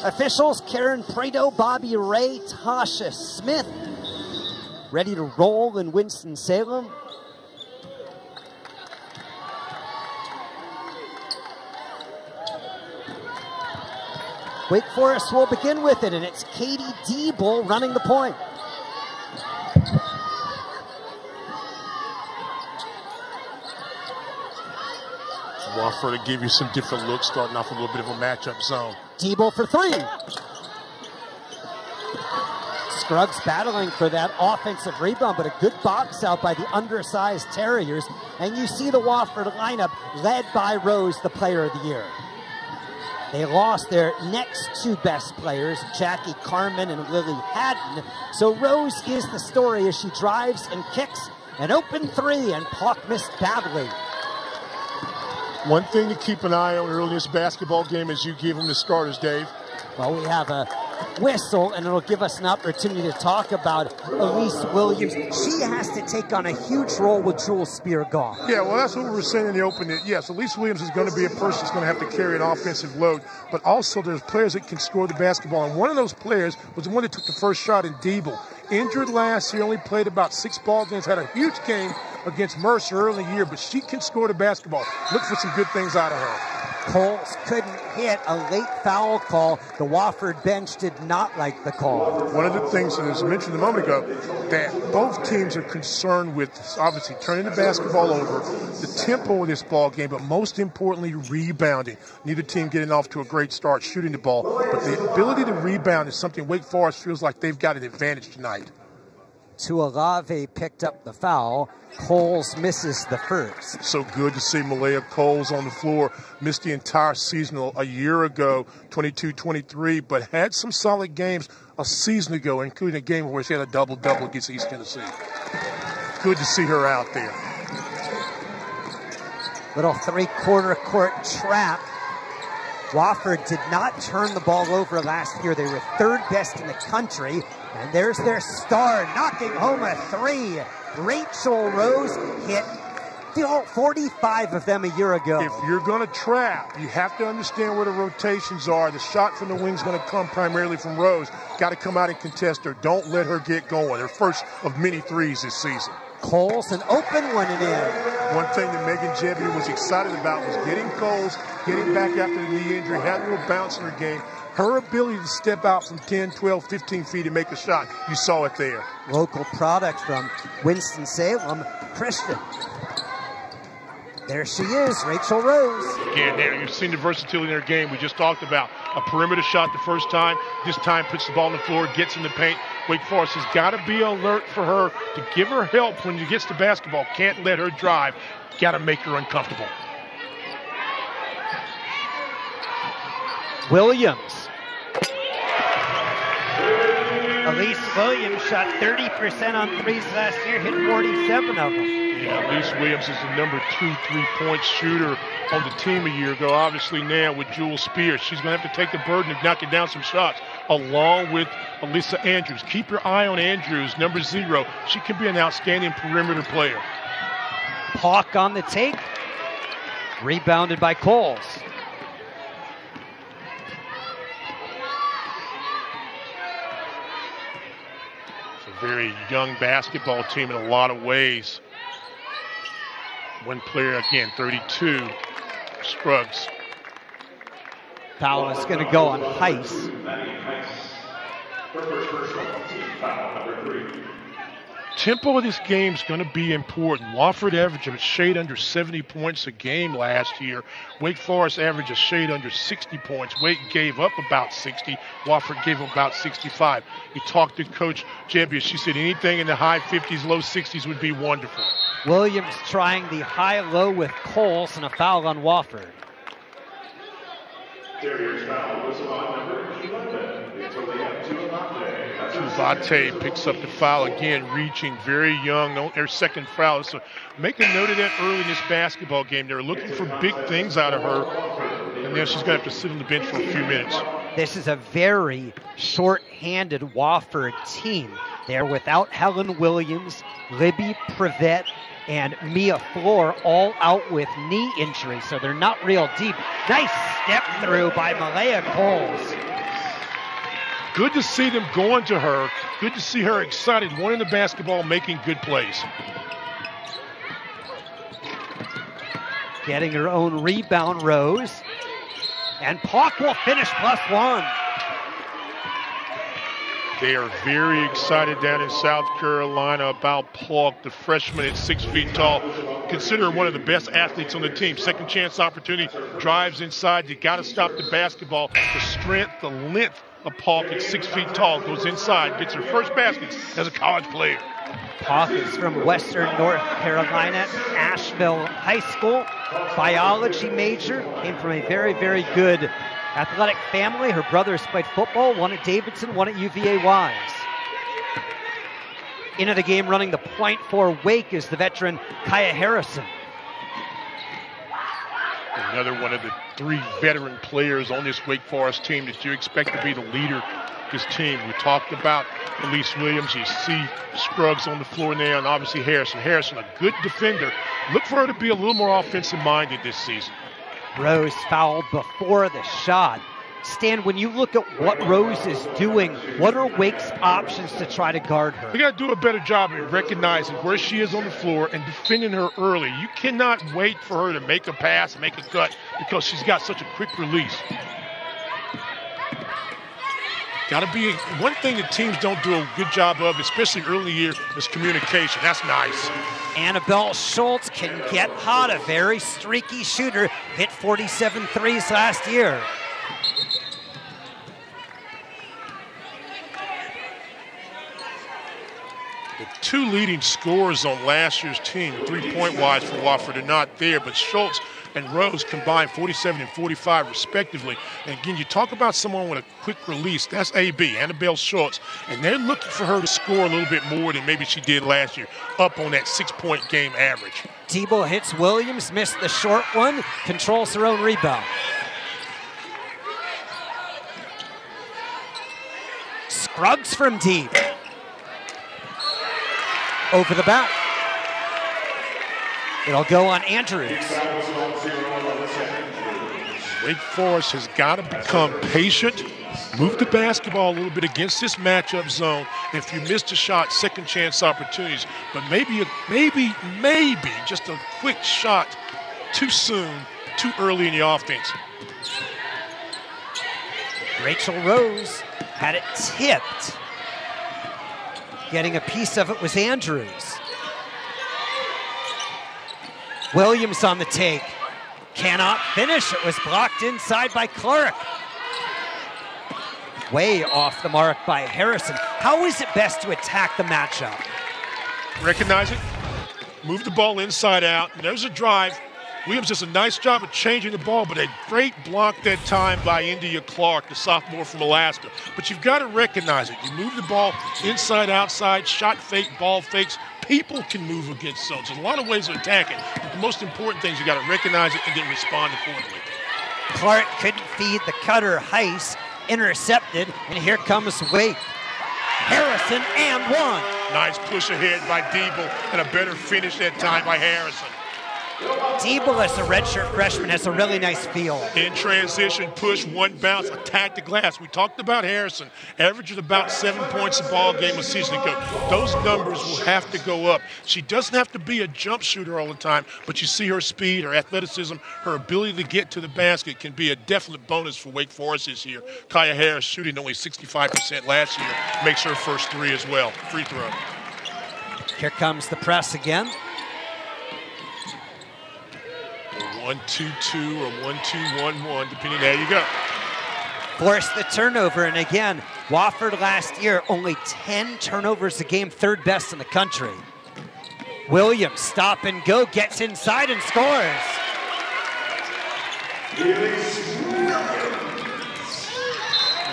Officials, Karen Prado, Bobby Ray, Tasha Smith, ready to roll in Winston-Salem. Wake Forest will begin with it, and it's Katie Deeble running the point. Wofford to give you some different looks, starting off a little bit of a matchup zone. Deeble for three. Scruggs battling for that offensive rebound, but a good box out by the undersized Terriers. And you see the Wofford lineup led by Rose, the player of the year. They lost their next two best players, Jackie Carmen and Lily Haddon. So Rose is the story as she drives and kicks an open three, and Pauk missed badly. One thing to keep an eye on early in this basketball game as you give them the starters, Dave. Well, we have a whistle, and it'll give us an opportunity to talk about Elise Williams. She has to take on a huge role with Jewel Spear gone. Yeah, well, that's what we were saying in the open. Yes, Elise Williams is going to be a person that's going to have to carry an offensive load, but also there's players that can score the basketball, and one of those players was the one that took the first shot in Deeble. Injured last year, only played about 6 ball games, had a huge game against Mercer early in the year, but she can score the basketball. Look for some good things out of her. Cowles couldn't hit a late foul call. The Wofford bench did not like the call. One of the things that was mentioned a moment ago, that both teams are concerned with, obviously, turning the basketball over, the tempo of this ball game, but most importantly, rebounding. Neither team getting off to a great start shooting the ball, but the ability to rebound is something Wake Forest feels like they've got an advantage tonight. Tuolave picked up the foul. Cowles misses the first. So good to see Malaya Cowles on the floor. Missed the entire season a year ago, 22-23, but had some solid games a season ago, including a game where she had a double-double against East Tennessee. Good to see her out there. Little three-quarter court trap. Wofford did not turn the ball over last year. They were third best in the country. And there's their star knocking home a three. Rachel Rose hit 45 of them a year ago. If you're going to trap, you have to understand where the rotations are. The shot from the wing's going to come primarily from Rose. Got to come out and contest her. Don't let her get going. Her first of many threes this season. Cowles, an open one and in. One thing that Megan Jebier was excited about was getting Cowles, getting back after the knee injury, had a little bounce in her game. Her ability to step out from 10, 12, 15 feet and make a shot, you saw it there. Local product from Winston-Salem, Christian. There she is, Rachel Rose. Again, there you've seen the versatility in her game. We just talked about a perimeter shot the first time. This time puts the ball on the floor, gets in the paint. Wake Forest has got to be alert for her to give her help when she gets the basketball. Can't let her drive. Got to make her uncomfortable. Williams. Elise Williams shot 30% on threes last year, hit 47 of them. Yeah, Elise Williams is the number 2 3-point shooter on the team a year ago. Obviously now with Jewel Spears, she's going to have to take the burden of knocking down some shots along with Alyssa Andrews. Keep your eye on Andrews, number 0. She can be an outstanding perimeter player. Pauk on the take. Rebounded by Cowles. Very young basketball team in a lot of ways. One player, again, 32, Scruggs. Foul is going to go on Heiss. Tempo of this game is going to be important. Wofford averaged a shade under 70 points a game last year. Wake Forest averaged a shade under 60 points. Wake gave up about 60. Wofford gave up about 65. We talked to Coach Jebier. She said anything in the high 50s, low 60s would be wonderful. Williams trying the high-low with Cowles and a foul on Wofford. Vate picks up the foul again, reaching, very young, their second foul. So make a note of that early in this basketball game. They're looking for big things out of her, and then she's going to have to sit on the bench for a few minutes. This is a very short-handed Wofford team. They're without Helen Williams, Libby Prevet, and Mia Floor all out with knee injuries, so they're not real deep. Nice step through by Malaya Cowles. good to see them going to her. Good to see her excited, wanting the basketball, making good plays. Getting her own rebound, Rose. And Pauk will finish +1. They are very excited down in South Carolina about Pauk, the freshman at 6 feet tall. Consider her one of the best athletes on the team. Second chance opportunity, drives inside. You got to stop the basketball. The strength, the length of Pauk at 6 feet tall goes inside, gets her first baskets as a college player. Pauk is from Western North Carolina, Asheville High School. Biology major, came from a very, very good athletic family. Her brothers played football, one at Davidson, one at UVA Wise. Into the game running the point for Wake is the veteran Kaya Harrison. Another one of the 3 veteran players on this Wake Forest team that you expect to be the leader of this team. We talked about Elise Williams. You see Scruggs on the floor now, and obviously Harrison. Harrison, a good defender. Look for her to be a little more offensive-minded this season. Rose fouled before the shot. Stan, when you look at what Rose is doing, what are Wake's options to try to guard her? We got to do a better job of recognizing where she is on the floor and defending her early. You cannot wait for her to make a pass, make a cut, because she's got such a quick release. Got to be one thing that teams don't do a good job of, especially early in the year, is communication. That's nice. Annabelle Schultz can get hot, a very streaky shooter. Hit 47 threes last year. The 2 leading scorers on last year's team, 3-point-wise for Wofford, are not there, but Schultz and Rose combined 47 and 45 respectively. And again, you talk about someone with a quick release, that's AB, Annabelle Schultz, and they're looking for her to score a little bit more than maybe she did last year, up on that 6-point game average. Deeble hits Williams, missed the short one, controls her own rebound. Scruggs from deep. Over the back. It'll go on Andrews. Wake Forest has got to become patient, move the basketball a little bit against this matchup zone. If you missed a shot, second chance opportunities. But maybe just a quick shot too soon, too early in the offense. Rachel Rose had it tipped. Getting a piece of it was Andrews. Williams on the take. Cannot finish. It was blocked inside by Clark. Way off the mark by Harrison. How is it best to attack the matchup? Recognize it. Move the ball inside out. There's a drive. Williams does a nice job of changing the ball, but a great block that time by India Clark, the sophomore from Alaska. But you've got to recognize it. You move the ball inside, outside, shot fake, ball fakes. People can move against zones. There's a lot of ways to attack it, but the most important thing is you got to recognize it and then respond accordingly. Clark couldn't feed the cutter. Heiss intercepted, and here comes Wake. Harrison and one. Nice push ahead by Deeble, and a better finish that time by Harrison. Deeble, as a redshirt freshman, has a really nice feel. In transition, push, one bounce, attack the glass. We talked about Harrison, averaging about 7 points a ball game a season ago. Those numbers will have to go up. She doesn't have to be a jump shooter all the time, but you see her speed, her athleticism, her ability to get to the basket can be a definite bonus for Wake Forest this year. Kaya Harris shooting only 65% last year, makes her first 3 as well, free throw. Here comes the press again. 1-2-2 or 1-2-1-1, depending. There you go. Force the turnover, and again, Wofford last year only 10 turnovers a game, third best in the country. Williams, stop and go, gets inside and scores.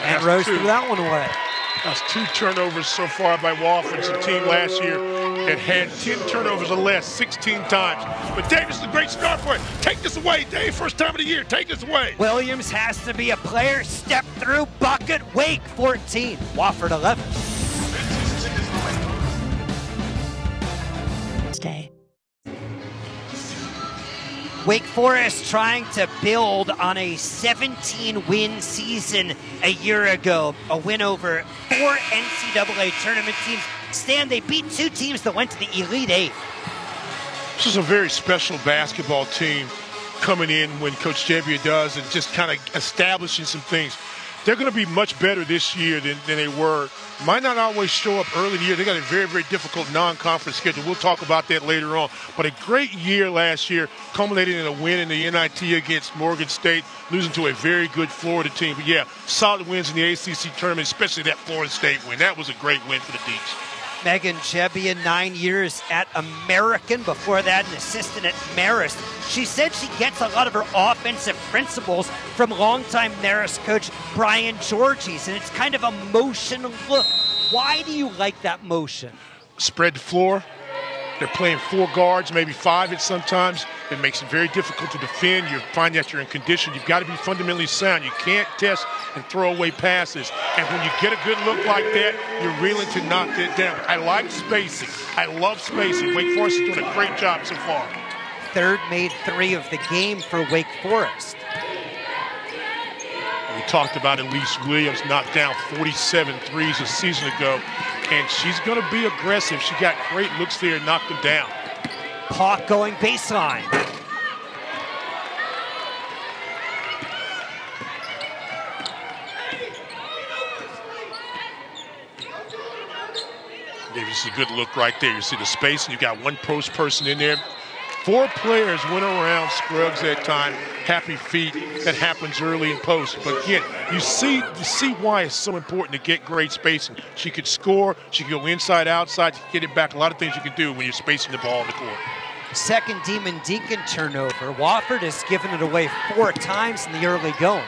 And Rose threw that one away. That's 2 turnovers so far by Wofford. It's a team last year that had 10 turnovers or less 16 times. But Dave, this is a great start for it. Take this away, Dave. First time of the year. Take this away. Williams has to be a player. Step through, bucket. Wake 14. Wofford 11. Stay. Wake Forest trying to build on a 17-win season a year ago. A win over 4 NCAA tournament teams. Stan, they beat 2 teams that went to the Elite Eight. This is a very special basketball team coming in when Coach Jebbia does and just kind of establishing some things. They're going to be much better this year than they were. Might not always show up early in the year. They got a very, very difficult non-conference schedule. We'll talk about that later on. But a great year last year, culminating in a win in the NIT against Morgan State, losing to a very good Florida team. But yeah, solid wins in the ACC tournament, especially that Florida State win. That was a great win for the Deacs. Megan Jebbia, 9 years at American, before that an assistant at Marist. She said she gets a lot of her offensive principles from longtime Marist coach Brian Georges, and it's kind of a motion look. Why do you like that motion? Spread the floor. They're playing 4 guards, maybe 5 at sometimes. It makes it very difficult to defend. You find that you're in condition. You've got to be fundamentally sound. You can't test and throw away passes. And when you get a good look like that, you're willing to knock it down. I like spacing. I love spacing. Wake Forest is doing a great job so far. Third made 3 of the game for Wake Forest. We talked about Elise Williams knocked down 47 threes a season ago. And she's going to be aggressive. She got great looks there and knocked them down. Hawk going baseline. This is a good look right there. You see the space, and you got one post person in there. 4 players went around Scruggs that time. Happy feet. That happens early in post. But again, you see why it's so important to get great spacing. She could score. She could go inside, outside. She could get it back. A lot of things you can do when you're spacing the ball on the court. Second Demon Deacon turnover. Wofford has given it away 4 times in the early going.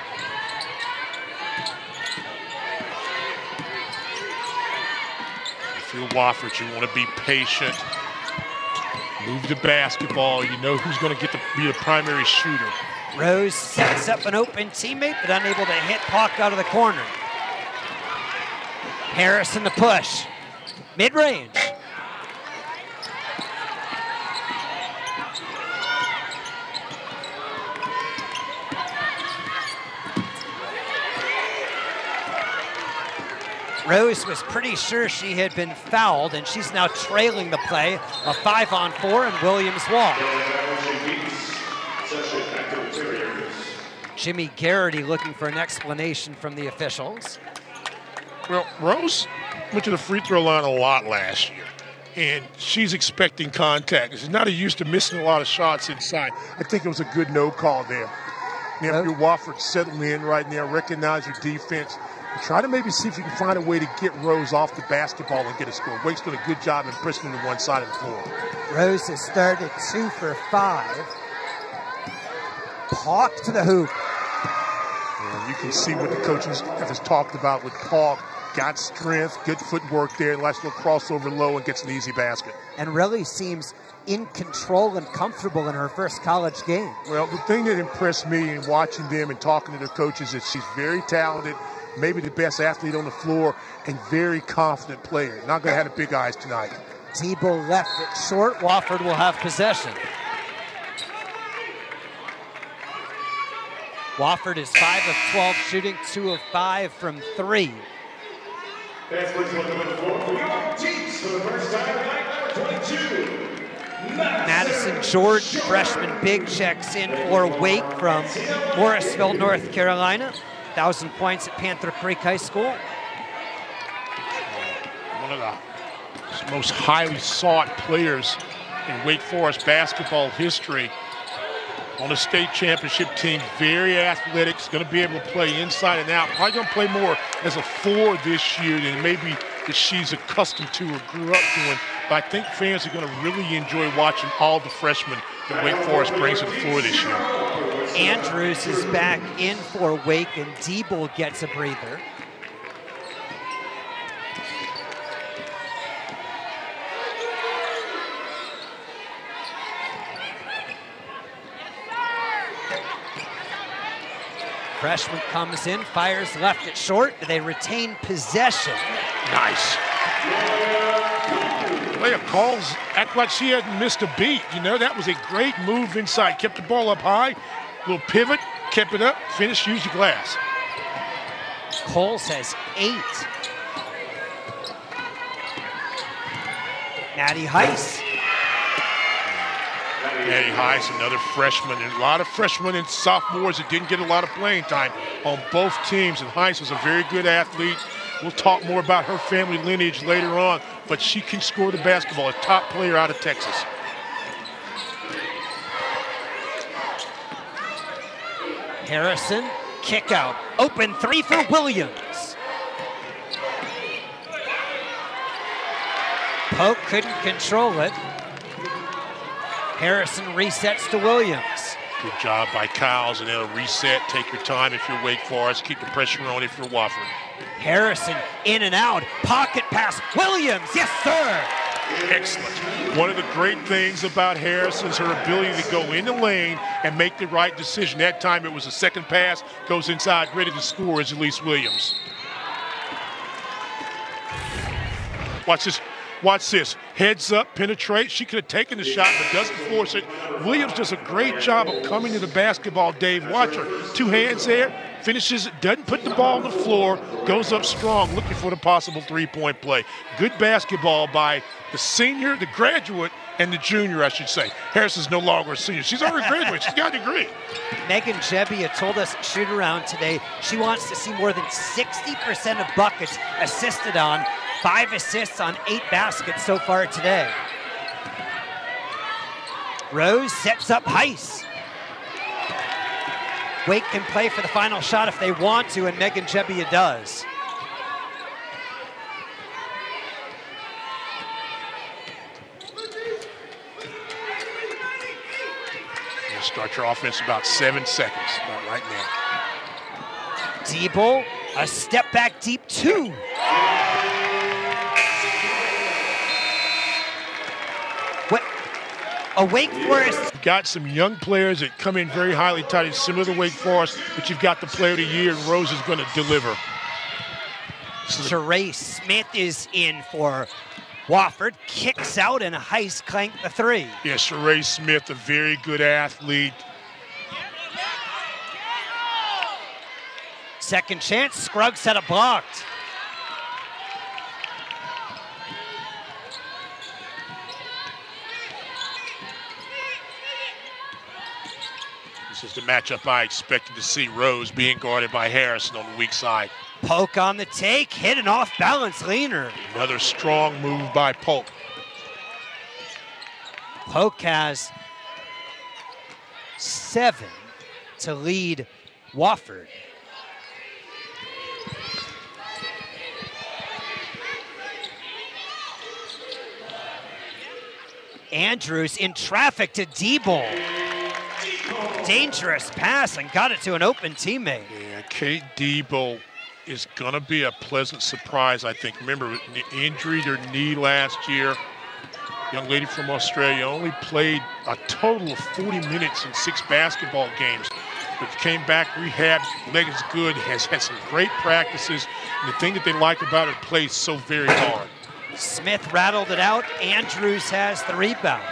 If you're Wofford, you want to be patient. Move the basketball. You know who's going to be the primary shooter. Rose sets up an open teammate, but unable to hit Hawk out of the corner. Harris in the push. Mid-range. Rose was pretty sure she had been fouled, and she's now trailing the play. A 5-on-4, and Williams walked. Jimmy Garrity looking for an explanation from the officials. Well, Rose went to the free throw line a lot last year, and she's expecting contact. She's not used to missing a lot of shots inside. I think it was a good no call there. Now, if you're Wofford, settle in right now, recognize your defense. Try to maybe see if you can find a way to get Rose off the basketball and get a score. Wake's doing a good job in pressing to one side of the floor. Rose has started 2 for 5. Hawk to the hoop. And you can see what the coaches have talked about with Hawk. Got strength, good footwork there, nice little crossover low and gets an easy basket. And really seems in control and comfortable in her first college game. Well, the thing that impressed me in watching them and talking to their coaches is she's very talented, maybe the best athlete on the floor, and very confident player. Not going to have the big eyes tonight. Deeble left it short. Wofford will have possession. Wofford is 5 of 12 shooting, 2 of 5 from 3. Madison Jordan, freshman big, checks in for Wake from Morrisville, North Carolina. 1,000 points at Panther Creek High School. One of the most highly sought players in Wake Forest basketball history. On a state championship team, very athletic, is going to be able to play inside and out. Probably going to play more as a 4 this year than maybe that she's accustomed to or grew up doing. But I think fans are going to really enjoy watching all the freshmen that Wake Forest brings to the floor this year. Andrews is back in for Wake, and Deeble gets a breather. Freshman comes in, fires left it short. They retain possession. Nice. Malaya Cowles act like she hadn't missed a beat. You know, that was a great move inside. Kept the ball up high, little pivot, kept it up, finished, used the glass. Cowles has 8. Maddie Heiss. Maddie Heiss, another freshman, and a lot of freshmen and sophomores that didn't get a lot of playing time on both teams. And Heiss was a very good athlete. We'll talk more about her family lineage later on, but she can score the basketball, a top player out of Texas. Harrison, kick out. Open 3 for Williams. Poke couldn't control it. Harrison resets to Williams. Good job by Cowles, and they'll reset. Take your time if you're Wake Forest. Keep the pressure on if you're Wofford. Harrison in and out. Pocket pass. Williams. Yes, sir. Excellent. One of the great things about Harrison is her ability to go in the lane and make the right decision. That time it was a second pass, goes inside, ready to score is Elise Williams. Watch this. Watch this. Heads up, penetrate. She could have taken the shot, but doesn't force it. Williams does a great job of coming to the basketball, Dave. Watch her. 2 hands there. Finishes it. Doesn't put the ball on the floor. Goes up strong, looking for the possible 3-point play. Good basketball by the senior, the graduate, and the junior, I should say. Harrison's no longer a senior. She's already graduated. She's got a degree. Megan Jebbia told us at shoot-around today she wants to see more than 60% of buckets assisted on. 5 assists on 8 baskets so far today. Rose sets up Heiss. Wake can play for the final shot if they want to, and Megan Jebbia does. You'll start your offense about 7 seconds, about right now. Deeble, a step back deep 2. A Wake Forest. Got some young players that come in very highly touted, similar to Wake Forest, but you've got the player of the year, and Rose is going to deliver. Sheree Smith is in for Wofford, kicks out, and Heiss clanked the 3. Yeah, Sheree Smith, a very good athlete. Second chance, Scruggs had it blocked. This is the matchup I expected to see. Rose being guarded by Harrison on the weak side. Poke on the take, hit an off-balance leaner. Another strong move by Poke. Poke has 7 to lead Wofford. Andrews in traffic to Deeble. Dangerous pass and got it to an open teammate. Yeah, Kate Deeble is going to be a pleasant surprise, I think. Remember, injured her knee last year. Young lady from Australia only played a total of 40 minutes in 6 basketball games, but came back, rehab, leg is good, has had some great practices. And the thing that they like about her, plays so very hard. Smith rattled it out. Andrews has the rebound.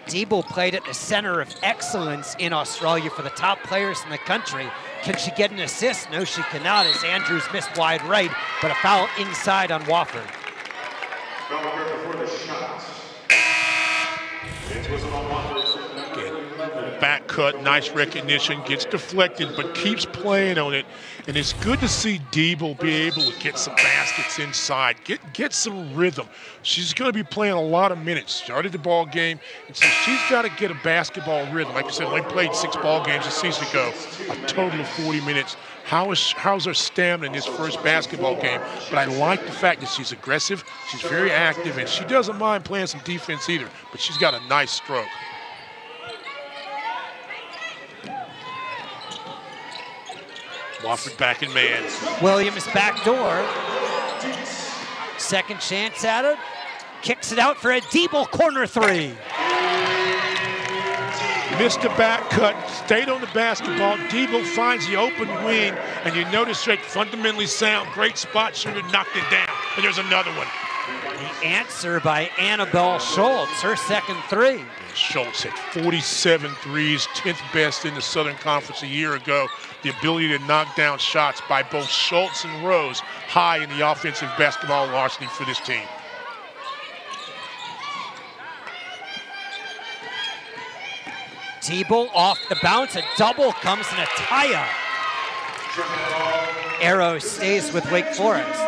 Deeble played at the center of excellence in Australia for the top players in the country. Can she get an assist? No, she cannot, as Andrews missed wide right, but a foul inside on Wofford. Back cut, nice recognition, gets deflected, but keeps playing on it. And it's good to see Deeble be able to get some baskets inside, get some rhythm. She's going to be playing a lot of minutes. Started the ball game, and so she's got to get a basketball rhythm. Like I said, only played 6 ball games a season ago, a total of 40 minutes. How's her stamina in this first basketball game? But I like the fact that she's aggressive, she's very active, and she doesn't mind playing some defense either, but she's got a nice stroke. Wofford back in man. Williams back door. Second chance at it. Kicks it out for a Deeble corner 3. Missed the back cut, stayed on the basketball. Deeble finds the open wing, and you notice straight fundamentally sound, great spot shooter, knocked it down. And there's another one. The answer by Annabelle Schultz, her second three. Schultz had 47 threes, 10th best in the Southern Conference a year ago. The ability to knock down shots by both Schultz and Rose, high in the offensive basketball varsity for this team. Deeble off the bounce, a double comes in a tie-up. Arrow stays with Wake Forest.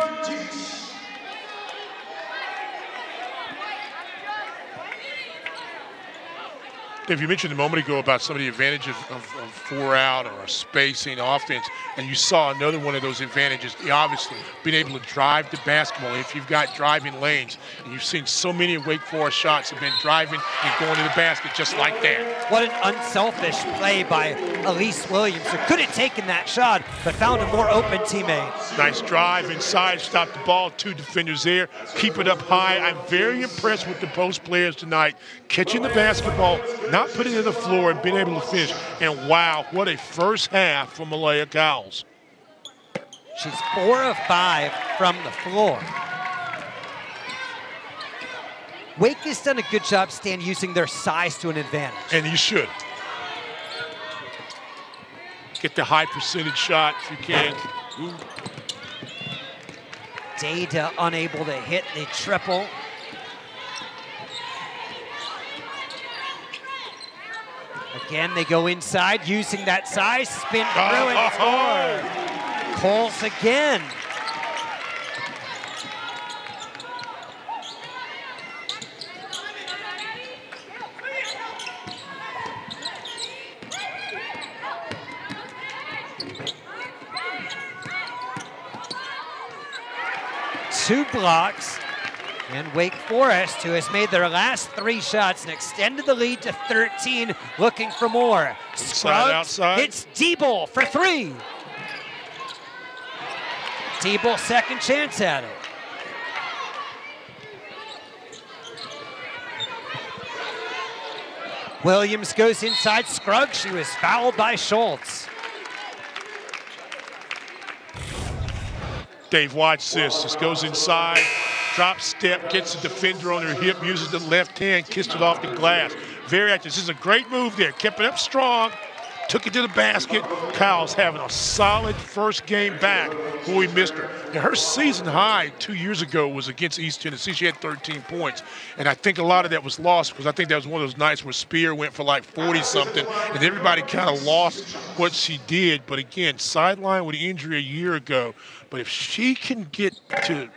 Dave, you mentioned a moment ago about some of the advantages of 4-out or a spacing offense, and you saw another one of those advantages, obviously, being able to drive the basketball if you've got driving lanes. And you've seen so many of Wake Forest shots have been driving and going to the basket just like that. What an unselfish play by Elise Williams, who could have taken that shot, but found a more open teammate. Nice drive inside, stop the ball, 2 defenders there, keep it up high. I'm very impressed with the post players tonight, catching the basketball, not putting it on the floor and being able to finish. And wow, what a first half from Malaya Cowles. She's 4 of 5 from the floor. Wake has done a good job, Stan, using their size to an advantage. And you should. Get the high percentage shot if you can. Ooh. Data unable to hit the triple. Again, they go inside using that size, spin through and score. Cowles again. Two blocks, and Wake Forest, who has made their last 3 shots and extended the lead to 13, looking for more. Inside, outside. Hits Deeble for 3. Deeble, second chance at it. Williams goes inside. Scruggs, she was fouled by Schultz. Dave, watch this. Just goes inside, drop step, gets the defender on her hip, uses the left hand, kissed it off the glass. Very active. This is a great move there. Kept it up strong, took it to the basket. Cowles having a solid first game back when we missed her. Now, her season high 2 years ago was against East Tennessee. She had 13 points. And I think a lot of that was lost because I think that was one of those nights where Spear went for like 40-something and everybody kind of lost what she did. But again, sidelined with injury a year ago. But if she can get to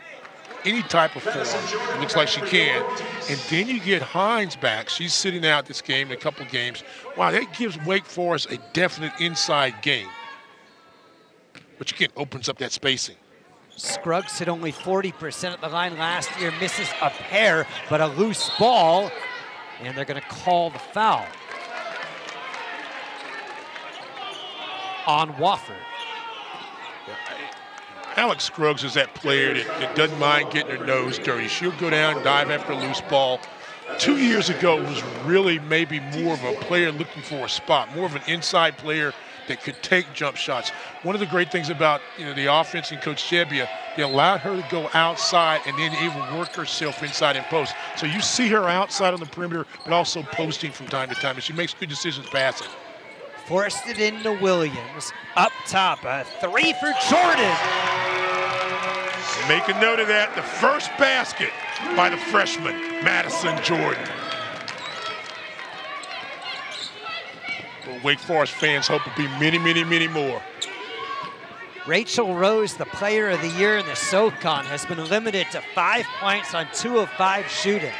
any type of form, it looks like she can, and then you get Hines back. She's sitting out this game in a couple games. Wow, that gives Wake Forest a definite inside game. Which again opens up that spacing. Scruggs hit only 40% at the line last year, misses a pair, but a loose ball, and they're going to call the foul on Wofford. Alex Scruggs is that player that doesn't mind getting her nose dirty. She'll go down and dive after a loose ball. 2 years ago, it was really maybe more of a player looking for a spot, more of an inside player that could take jump shots. One of the great things about the offense and Coach Chebbia, they allowed her to go outside and then even work herself inside and post. So you see her outside on the perimeter, but also posting from time to time, and she makes good decisions passing. Forced it into Williams. Up top, a 3 for Jordan. Make a note of that. The first basket by the freshman, Madison Jordan. Well, Wake Forest fans hope it'll be many, many, many more. Rachel Rose, the player of the year in the SoCon, has been limited to 5 points on 2 of 5 shooting.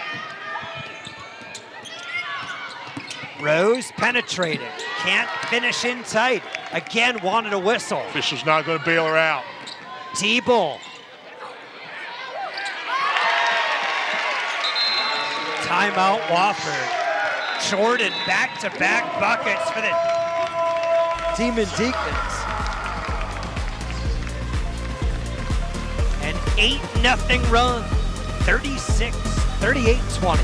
Rose penetrated, can't finish in tight. Again, wanted a whistle. Official's not going to bail her out. Deeble. Timeout, Wofford. Jordan back-to-back buckets for the Demon Deacons. An 8-0 run, 36-38-20.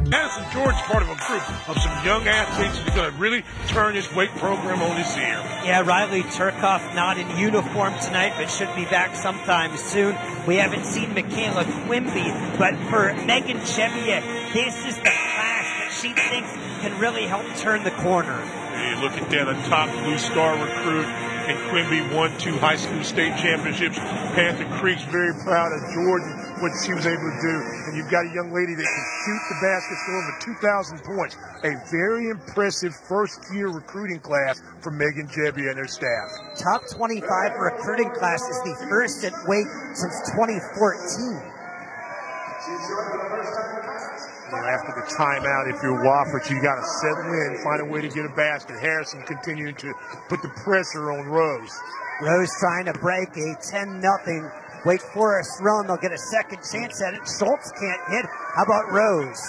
Madison George's part of a group of some young athletes that are going to really turn his weight program on this year. Yeah, Riley Turcoff not in uniform tonight, but should be back sometime soon. We haven't seen Michaela Quimby, but for Megan Chevier, this is the class that she thinks can really help turn the corner. You look at that, a top Blue Star recruit, and Quimby won 2 high school state championships. Panther Creek's very proud of Jordan, what she was able to do. And you've got a young lady that can shoot the basket for over 2,000 points. A very impressive first-year recruiting class for Megan Chevier and her staff. Top 25 recruiting class is the first at Wake since 2014. After the timeout, if you're Wofford, you got to settle in, find a way to get a basket. Harrison continuing to put the pressure on Rose. Rose trying to break a 10-0 Wake Forest run. They'll get a second chance at it. Schultz can't hit. How about Rose?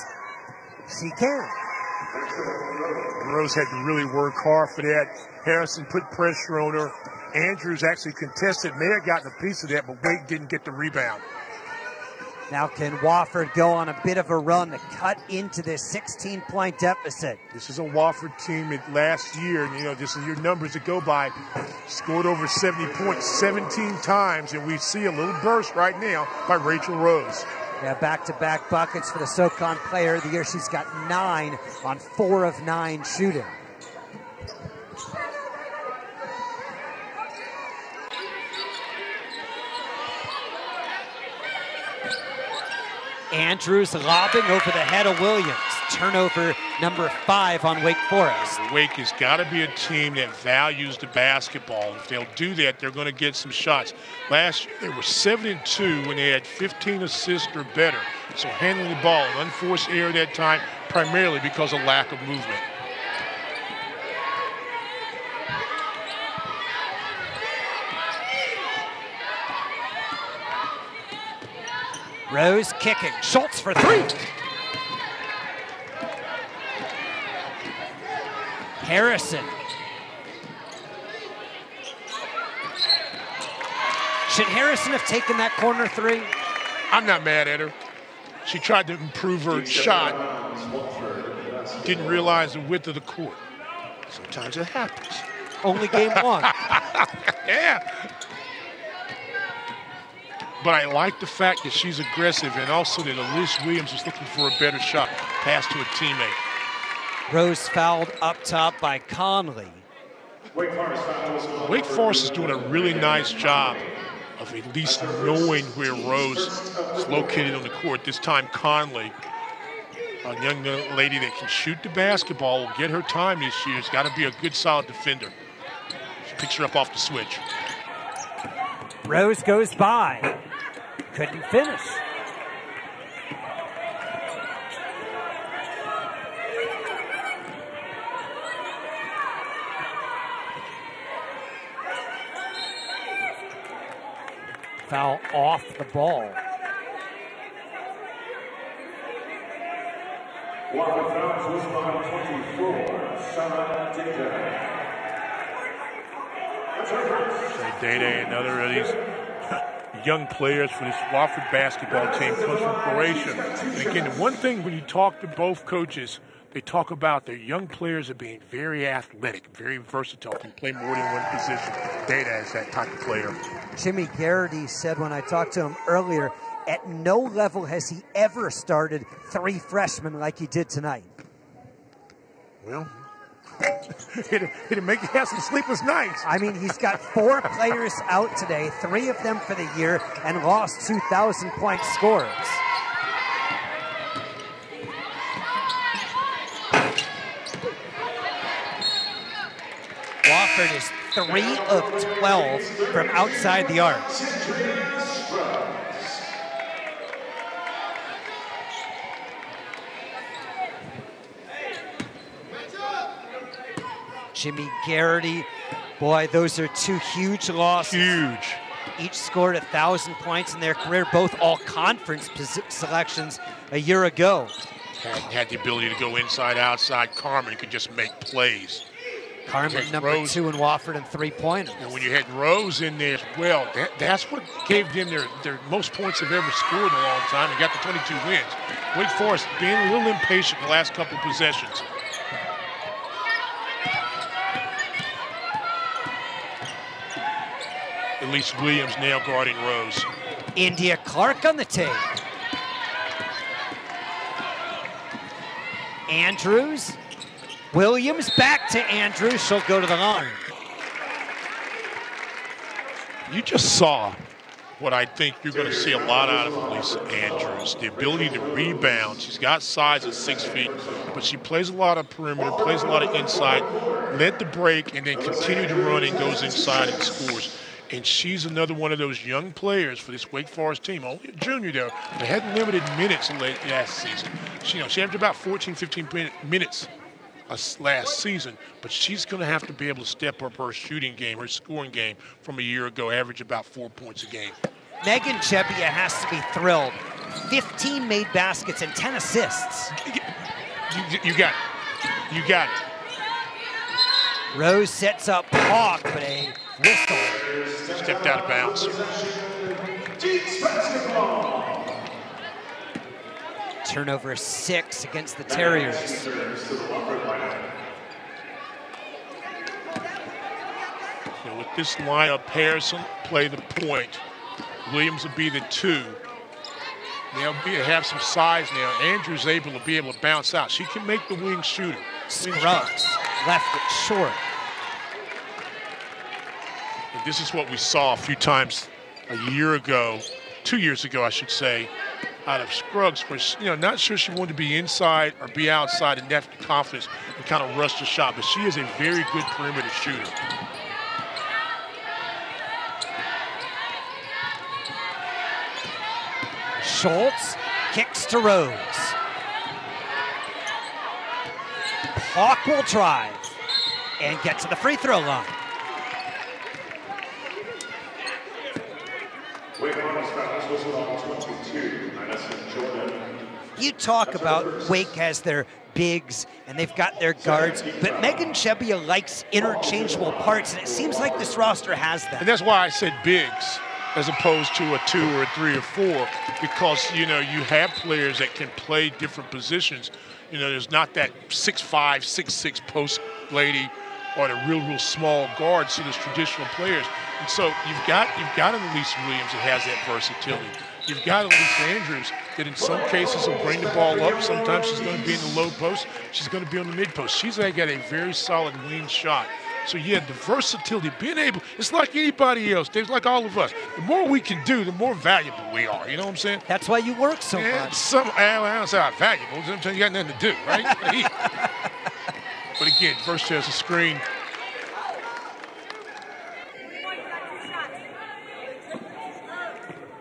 She can. Rose had to really work hard for that. Harrison put pressure on her. Andrews actually contested, may have gotten a piece of that, but Wake didn't get the rebound. Now can Wofford go on a bit of a run to cut into this 16-point deficit? This is a Wofford team that last year, this is your numbers that go by, scored over 70 points 17 times, and we see a little burst right now by Rachel Rose. Yeah, back-to-back buckets for the SoCon Player of the Year. She's got 9 on 4 of 9 shooting. Andrews lobbing over the head of Williams. Turnover number 5 on Wake Forest. Wake has got to be a team that values the basketball. If they'll do that, they're going to get some shots. Last year, they were 7-2 when they had 15 assists or better. So handling the ball, an unforced error that time, primarily because of lack of movement. Rose kicking. Schultz for 3. Harrison. Should Harrison have taken that corner 3? I'm not mad at her. She tried to improve her shot. Didn't realize the width of the court. Sometimes it happens. Only game 1. Yeah. But I like the fact that she's aggressive, and also that Elise Williams is looking for a better shot. Pass to a teammate. Rose fouled up top by Conley. Wake Forest is doing a really nice job of at least knowing where Rose is located on the court. This time Conley, a young lady that can shoot the basketball, will get her time this year. Has got to be a good, solid defender. She picks her up off the switch. Rose goes by. Couldn't finish. Foul off the ball. Data, another of these young players for this Wofford basketball team, comes from Croatia. And again, the one thing when you talk to both coaches, they talk about their young players are being very athletic, very versatile, can play more than one position. Data is that type of player. Jimmy Garrity said when I talked to him earlier, at no level has he ever started 3 freshmen like he did tonight. Well, it'll make you have some sleepless nights. I mean, he's got 4 players out today, 3 of them for the year, and lost 2,000-point scores. Wofford is 3 of 12 from outside the arc. Jimmy Garrity, boy, those are 2 huge losses. Huge. Each scored 1,000 points in their career, both all-conference selections a year ago. Had the ability to go inside, outside. Carmen could just make plays. Carmen, number 2 in Wofford and 3-pointers. And when you had Rose in there as well, that's what gave them their most points they've ever scored in a long time and got the 22 wins. Wake Forest being a little impatient the last couple of possessions. Elise Williams now guarding Rose. India Clark on the tape. Andrews. Williams back to Andrews. She'll go to the line. You just saw what I think you're going to see a lot out of Elise Andrews. The ability to rebound. She's got size at 6 feet, but she plays a lot of perimeter, plays a lot of inside, led the break, and then continued to run and goes inside and scores. And she's another one of those young players for this Wake Forest team. Only a junior, though. They had limited minutes last season. She averaged about 14, 15 minutes last season, but she's going to have to be able to step up her shooting game, her scoring game from a year ago, average about 4 points a game. Megan Chebbia has to be thrilled. 15 made baskets and 10 assists. You got it. You got it. Rose sets up Hawk, but a whistle. Stepped out of bounds. Turnover 6 against the Terriers. With this lineup, Harrison play the point. Williams will be the 2. They'll have some size now. Andrews able to bounce out. She can make the wing shooter. Scruggs left it short. And this is what we saw a few times a year ago, 2 years ago, I should say, out of Scruggs, where not sure she wanted to be inside or be outside and have confidence and kind of rush the shot, but she is a very good perimeter shooter. Schultz kicks to Rose. Hawk will drive and get to the free throw line. You talk about Wake has their bigs and they've got their guards, but Megan Chebbia likes interchangeable parts, and it seems like this roster has that. And that's why I said bigs as opposed to a 2 or a 3 or 4, because you have players that can play different positions. There's not that 6'5", 6'6" post lady or the real small guards to those traditional players. And so you've got an Elise Williams that has that versatility. You've got Elise Andrews that in some cases will bring the ball up. Sometimes she's going to be in the low post. She's going to be on the mid post. She's got a very solid wing shot. So yeah, the versatility, being able, it's like anybody else. It's like all of us. The more we can do, the more valuable we are. You know what I'm saying? That's why you work so much. I don't say I'm valuable. Sometimes you got nothing to do, right? But again, first has a screen.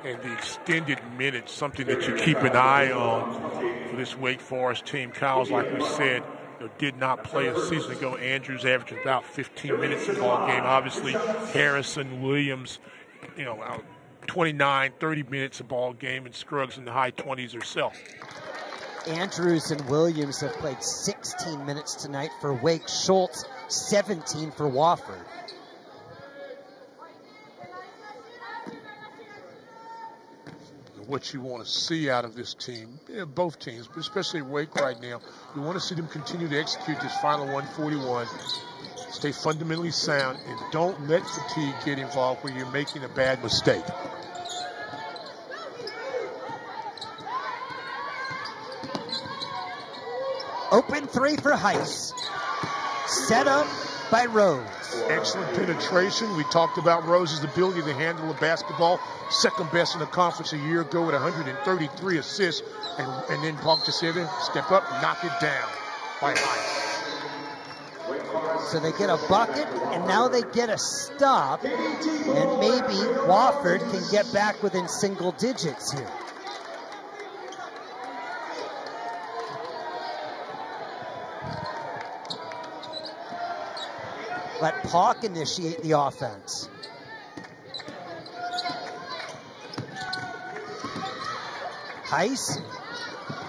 And the extended minutes, something that you keep an eye on for this Wake Forest team. Cowles, like we said, did not play a season ago. Andrews averaged about 15 minutes a ball game. Obviously, Harrison, Williams, 29, 30 minutes a ball game, and Scruggs in the high 20s herself. Andrews and Williams have played 16 minutes tonight for Wake. Schultz, 17 for Wofford. What you want to see out of this team, both teams, but especially Wake right now, you want to see them continue to execute this final 141, stay fundamentally sound, and don't let fatigue get involved where you're making a bad mistake. Open 3 for Heiss. Set up by Rose. Excellent penetration. We talked about Rose's ability to handle the basketball. Second best in the conference a year ago with 133 assists. And then Park just said, step up, knock it down by Heiss. So they get a bucket, and now they get a stop. And maybe Wofford can get back within single digits here. Let Park initiate the offense. Heiss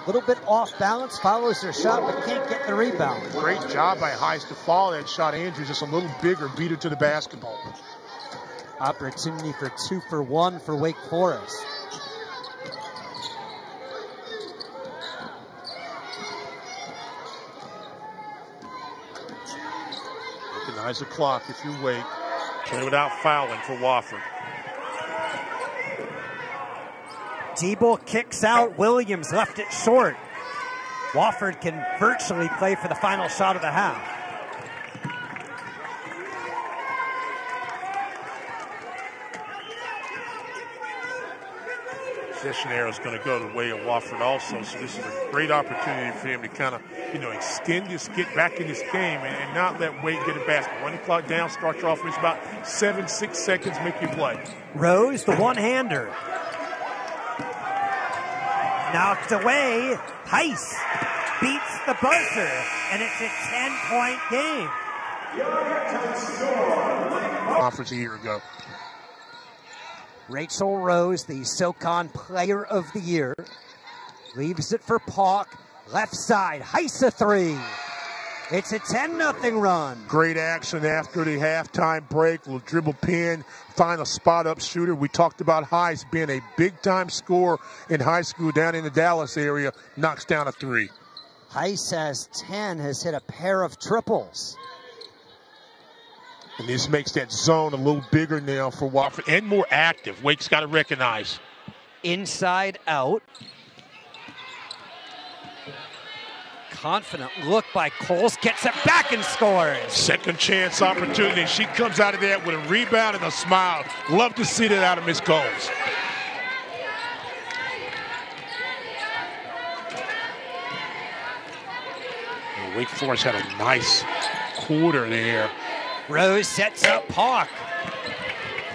A little bit off balance, follows her shot, but can't get the rebound. Great job by Heiss to follow that shot. Andrews just a little bigger, beat her to the basketball. Opportunity for 2 for 1 for Wake Forest. Recognize the clock if you wait. Play without fouling for Wofford. Deeble kicks out. Williams left it short. Wofford can virtually play for the final shot of the half. Possession arrow is going to go the way of Wofford also, so this is a great opportunity for him to kind of, extend this, get back in this game and not let Wake get a basket. Run the clock down, start your offense about 7-6 seconds, make you play. Rose, the one-hander. Knocked away. Heiss beats the buzzer, and it's a 10-point game. Conference a year ago. Rachel Rose, the SoCon Player of the Year, leaves it for Pauk. Left side, Heiss a 3. It's a 10-0 run. Great action after the halftime break. Little dribble pin, find a spot-up shooter. We talked about Heiss being a big-time scorer in high school down in the Dallas area. Knocks down a 3. Heiss has 10, has hit a pair of triples. And this makes that zone a little bigger now for Wofford and more active. Wake's got to recognize. Inside out. Confident look by Cowles, gets it back and scores. Second chance opportunity. She comes out of there with a rebound and a smile. Love to see that out of Miss Cowles. Wake Forest had a nice quarter there. Rose sets up Pauk.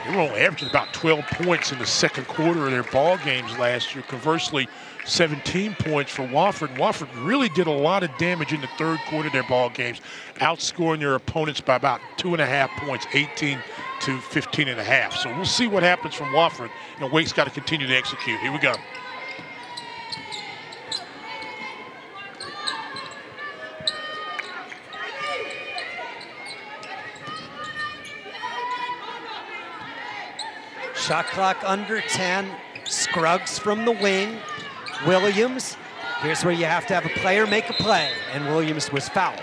They were only averaging about 12 points in the second quarter of their ball games last year. Conversely, 17 points for Wofford. Wofford really did a lot of damage in the third quarter of their ball games, outscoring their opponents by about 2.5 points, 18 to 15.5. So we'll see what happens from Wofford. Wake's got to continue to execute. Here we go. Shot clock under 10. Scruggs from the wing. Williams. Here's where you have to have a player make a play. And Williams was fouled.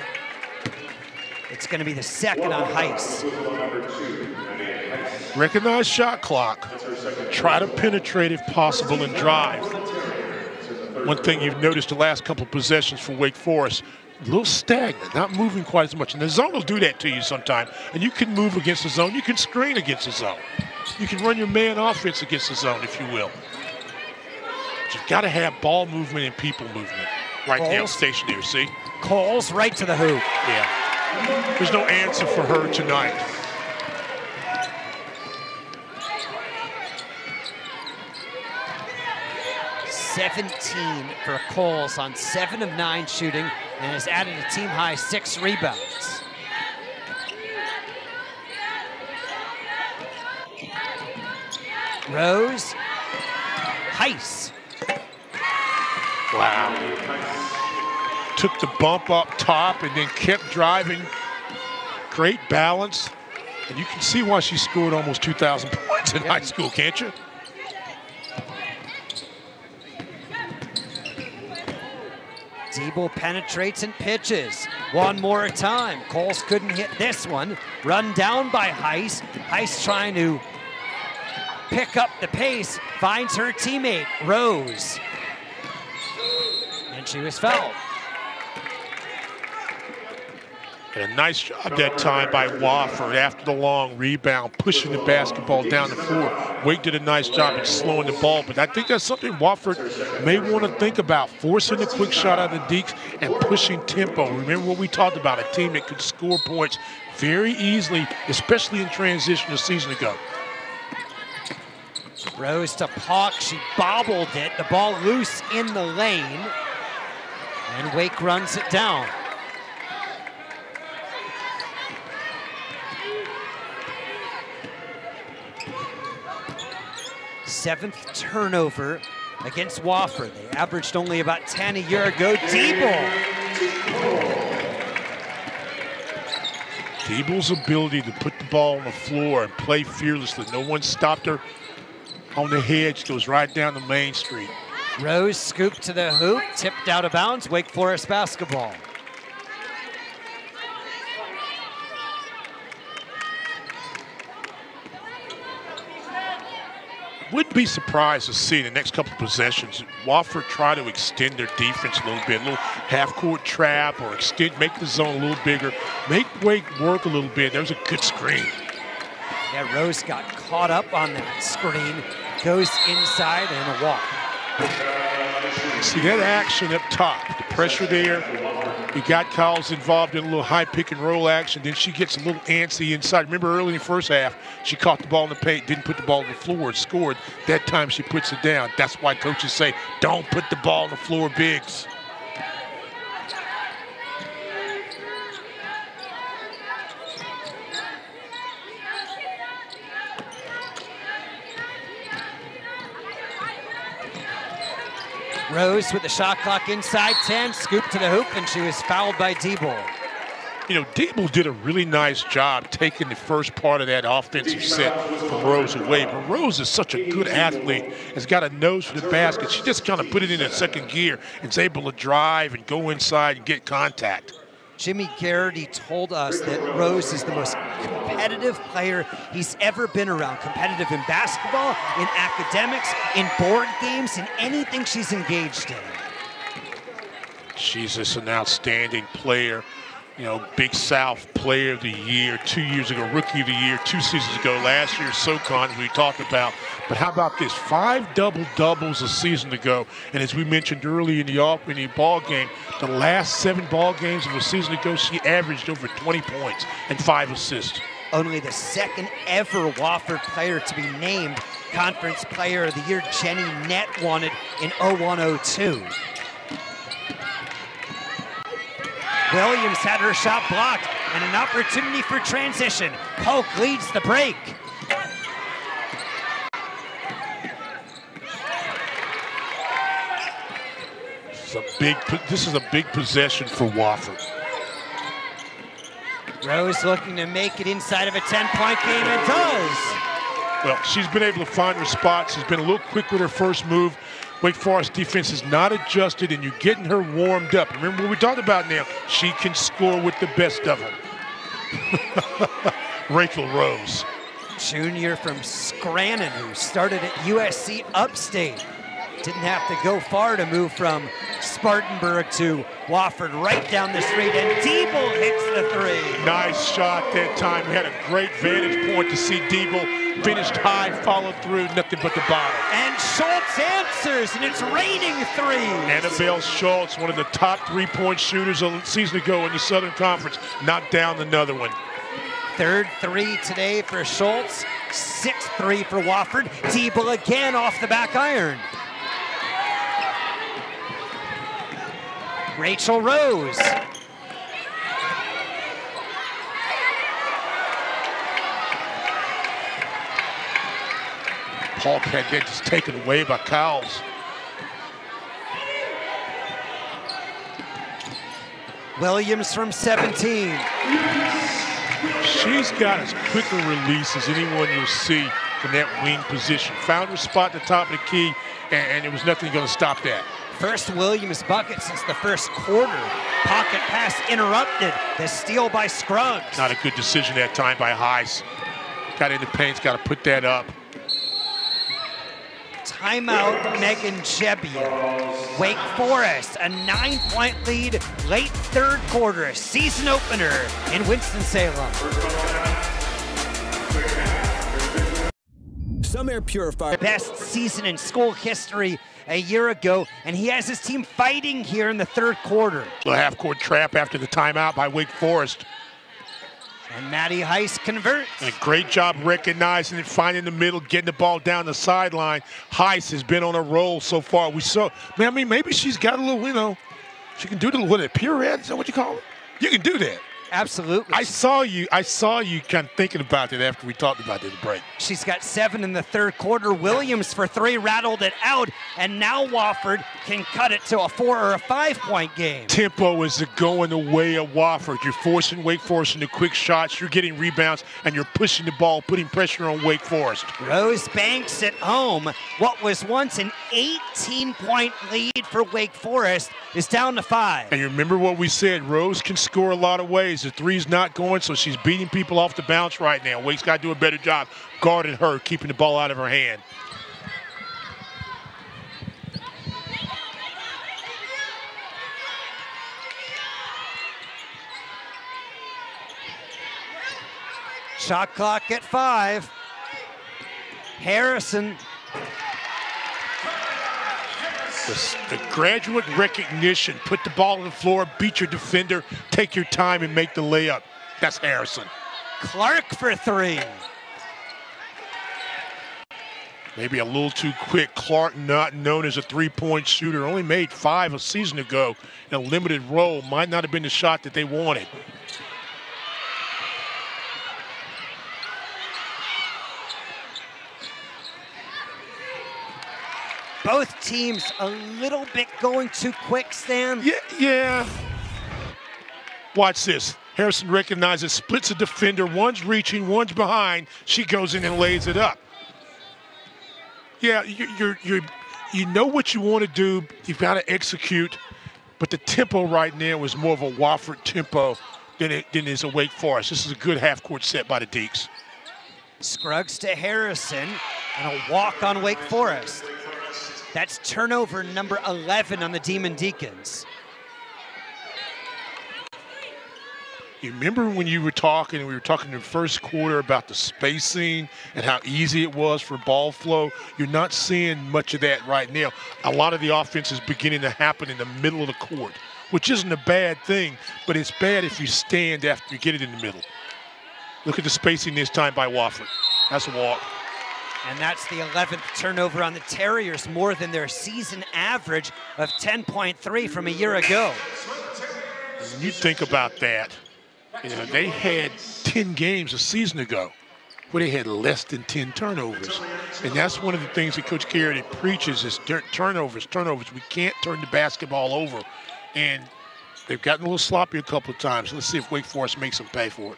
It's going to be the second on Heiss. Recognize shot clock. Try to penetrate if possible and drive. One thing you've noticed the last couple of possessions for Wake Forest, a little stagnant, not moving quite as much. And the zone will do that to you sometime. And you can move against the zone. You can screen against the zone. You can run your man offense against the zone, if you will. But you've got to have ball movement and people movement. Right now, stationary, see? Cowles right to the hoop. Yeah. There's no answer for her tonight. $17 for Cowles on 7 of 9 shooting and has added a team-high 6 rebounds. Rose. Heiss. Wow. Took the bump up top and then kept driving. Great balance. And you can see why she scored almost 2,000 points in high school, can't you? Deeble penetrates and pitches. One more time. Cowles couldn't hit this one. Run down by Heiss. Heiss trying to pick up the pace. Finds her teammate, Rose. And she was fouled. And a nice job that time by Wofford after the long rebound, pushing the basketball down the floor. Wake did a nice job in slowing the ball, but I think that's something Wofford may want to think about, forcing the quick shot out of the Deeks and pushing tempo. Remember what we talked about, a team that could score points very easily, especially in transition a season ago. Rose to Pauk, she bobbled it, the ball loose in the lane, and Wake runs it down. Seventh turnover against Wofford. They averaged only about 10 a year ago. Deeble. Deeble's ability to put the ball on the floor and play fearlessly. No one stopped her on the hedge, goes right down the main street. Rose scooped to the hoop, tipped out of bounds, Wake Forest basketball. Wouldn't be surprised to see in the next couple of possessions Wofford try to extend their defense a little bit, a little half-court trap, or make the zone a little bigger, make Wake work a little bit. There's a good screen. Yeah, Rose got caught up on that screen, goes inside and a walk. See that action up top, the pressure there. You got Cowles involved in a little high pick and roll action. Then she gets a little antsy inside. Remember early in the first half, she caught the ball in the paint, didn't put the ball on the floor, scored. That time she puts it down. That's why coaches say, don't put the ball on the floor, bigs. Rose with the shot clock inside 10, scoop to the hoop, and she was fouled by Deeble. You know, Deeble did a really nice job taking the first part of that offensive set from Rose away. But Rose is such a good athlete, has got a nose for the basket. She just kind of put it in a second gear and is able to drive and go inside and get contact. Jimmy Garrity told us that Rose is the most competitive player he's ever been around. Competitive in basketball, in academics, in board games, in anything she's engaged in. She's just an outstanding player. You know, Big South Player of the Year 2 years ago, Rookie of the Year 2 seasons ago, last year SoCon, as we talked about. But how about this? 5 double-doubles a season ago. And as we mentioned early in the ball game, the last 7 ball games of a season ago, she averaged over 20 points and 5 assists. Only the second ever Wofford player to be named Conference Player of the Year. Jenny Nett won it in 01-02. Williams had her shot blocked and an opportunity for transition. Polk leads the break. This is a big possession for Wofford. Rose looking to make it inside of a 10-point game and does. Well, she's been able to find her spot. She's been a little quick with her first move. Wake Forest defense is not adjusted, and you're getting her warmed up. Remember what we talked about now. She can score with the best of them. Rachel Rose. Junior from Scranton, who started at USC Upstate. Didn't have to go far to move from Spartanburg to Wofford, right down the street, and Deeble hits the 3. Nice shot that time. We had a great vantage point to see Deeble. Finished high, followed through, nothing but the bottom. And Schultz answers, and it's raining 3s. Annabelle Schultz, one of the top 3-point shooters a season ago in the Southern Conference, knocked down another one. Third 3 today for Schultz, 6th 3 for Wofford. Deeble again off the back iron. Rachel Rose. Paul had that just taken away by Cowles. Williams from 17. She's got as quick a release as anyone you'll see from that wing position. Found her spot at the top of the key, and there was nothing going to stop that. First Williams bucket since the first quarter. Pocket pass interrupted. The steal by Scruggs. Not a good decision that time by Heiss. Got in the paint, got to put that up. Timeout, Megan Jebbia. Wake Forest, a 9-point lead, late third quarter, season opener in Winston-Salem. Some air purifier. Best season in school history a year ago, and he has his team fighting here in the third quarter. A half-court trap after the timeout by Wake Forest. And Maddie Heiss converts. And a great job recognizing it, finding the middle, getting the ball down the sideline. Heiss has been on a roll so far. We saw, man, I mean, maybe she's got a little, you know, she can do the, what, a pirouette? Is that what you call it? You can do that. Absolutely. I saw you kind of thinking about that after we talked about it at the break. She's got 7 in the third quarter. Williams for 3 rattled it out, and now Wofford can cut it to a 4 or a 5-point game. Tempo is going the way of Wofford. You're forcing Wake Forest into quick shots. You're getting rebounds, and you're pushing the ball, putting pressure on Wake Forest. Rose banks it home. What was once an 18-point lead for Wake Forest is down to 5. And you remember what we said, Rose can score a lot of ways. The three's not going, so she's beating people off the bounce right now. Wake's got to do a better job guarding her, keeping the ball out of her hand. Shot clock at 5. Harrison. The graduate recognition, put the ball on the floor, beat your defender, take your time and make the layup. That's Harrison. Clark for 3. Maybe a little too quick. Clark, not known as a three-point shooter, only made 5 a season ago in a limited role. Might not have been the shot that they wanted. Both teams a little bit going too quick, Stan. Yeah. Watch this. Harrison recognizes, splits a defender. One's reaching, one's behind. She goes in and lays it up. Yeah, you know what you want to do. You've got to execute. But the tempo right now is more of a Wofford tempo than is a Wake Forest. This is a good half-court set by the Deeks. Scruggs to Harrison, and a walk on Wake Forest. That's turnover number 11 on the Demon Deacons. You remember when we were talking in the first quarter about the spacing and how easy it was for ball flow? You're not seeing much of that right now. A lot of the offense is beginning to happen in the middle of the court, which isn't a bad thing, but it's bad if you stand after you get it in the middle. Look at the spacing this time by Wofford. That's a walk. And that's the 11th turnover on the Terriers, more than their season average of 10.3 from a year ago. When you think about that, they had 10 games a season ago where they had less than 10 turnovers. And that's one of the things that Coach Garrett preaches is turnovers. We can't turn the basketball over. And they've gotten a little sloppy a couple of times. Let's see if Wake Forest makes them pay for it.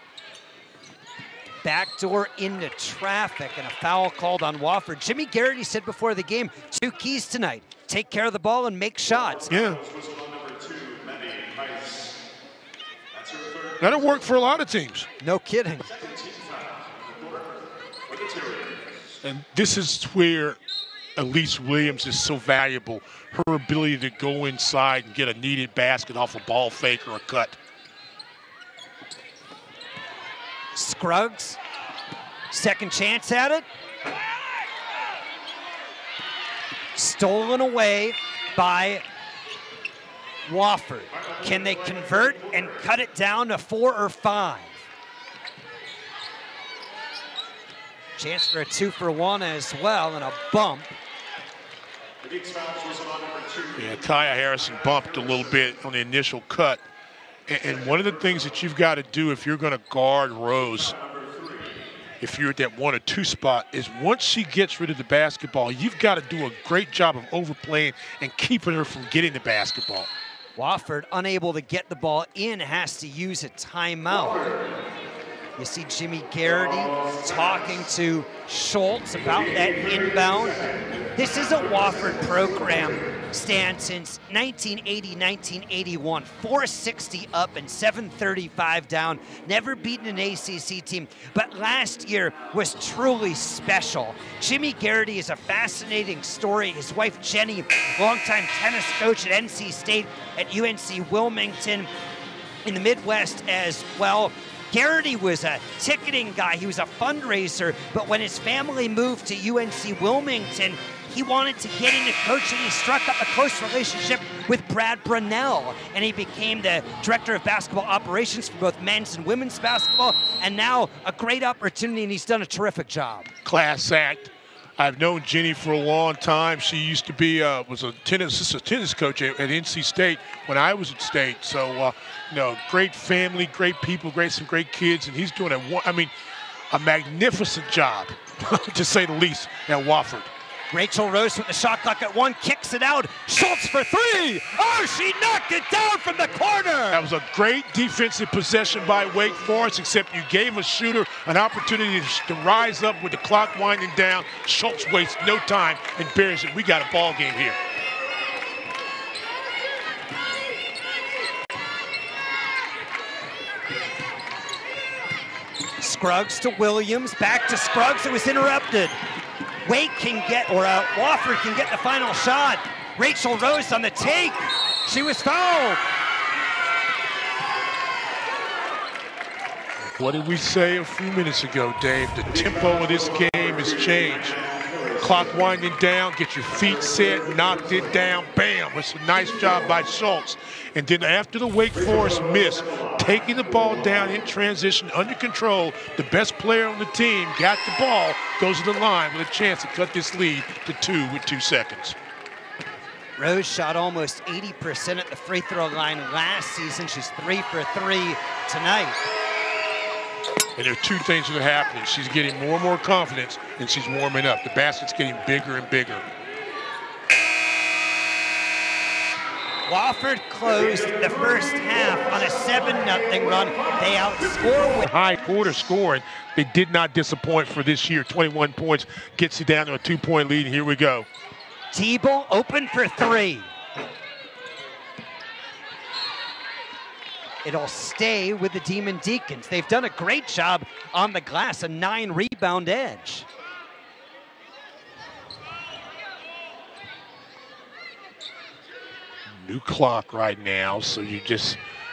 Backdoor into traffic and a foul called on Wofford. Jimmy Garrity said before the game, 2 keys tonight. Take care of the ball and make shots. Yeah. That'll work for a lot of teams. No kidding. And this is where Elise Williams is so valuable. Her ability to go inside and get a needed basket off a ball fake or a cut. Scruggs, second chance at it. Stolen away by Wofford. Can they convert and cut it down to 4 or 5? Chance for a 2-for-1 as well, and a bump. Yeah, Kaya Harrison bumped a little bit on the initial cut. And one of the things that you've got to do if you're going to guard Rose, if you're at that 1 or 2 spot, is once she gets rid of the basketball, you've got to do a great job of overplaying and keeping her from getting the basketball. Wofford, unable to get the ball in, has to use a timeout. You see Jimmy Garrity talking to Schultz about that inbound. This is a Wofford program, Stan, since 1980-1981. 460 up and 735 down. Never beaten an ACC team, but last year was truly special. Jimmy Garrity is a fascinating story. His wife, Jenny, longtime tennis coach at NC State, at UNC Wilmington, in the Midwest as well. Garrity was a ticketing guy. He was a fundraiser, but when his family moved to UNC Wilmington, he wanted to get into coaching. He struck up a close relationship with Brad Brunell, and he became the director of basketball operations for both men's and women's basketball, and now a great opportunity, and he's done a terrific job. Class act. I've known Jenny for a long time. She used to be was a tennis coach at NC State when I was at State. So, great family, great people, some great kids, and he's doing a magnificent job, to say the least, at Wofford. Rachel Rose with the shot clock at 1, kicks it out. Schultz for 3. Oh, she knocked it down from the corner. That was a great defensive possession by Wake Forest, except you gave a shooter an opportunity to rise up with the clock winding down. Schultz wastes no time and buries it. We got a ball game here. Scruggs to Williams, back to Scruggs. It was interrupted. Wake can get, or Wofford can get the final shot. Rachel Rose on the take. She was fouled. What did we say a few minutes ago, Dave? The tempo of this game has changed. Clock winding down, get your feet set, knocked it down, bam. It's a nice job by Schultz. And then after the Wake Forest miss, taking the ball down in transition, under control, the best player on the team got the ball, goes to the line with a chance to cut this lead to 2 with 2 seconds. Rose shot almost 80% at the free throw line last season. She's 3 for 3 tonight. And there are 2 things that are happening. She's getting more and more confidence, and she's warming up. The basket's getting bigger and bigger. Wofford closed the first half on a 7-0 run. They outscore with high quarter scoring. They did not disappoint for this year. 21 points gets you down to a 2-point lead, and here we go. Deeble open for 3. It'll stay with the Demon Deacons. They've done a great job on the glass, a 9-rebound edge. New clock right now, so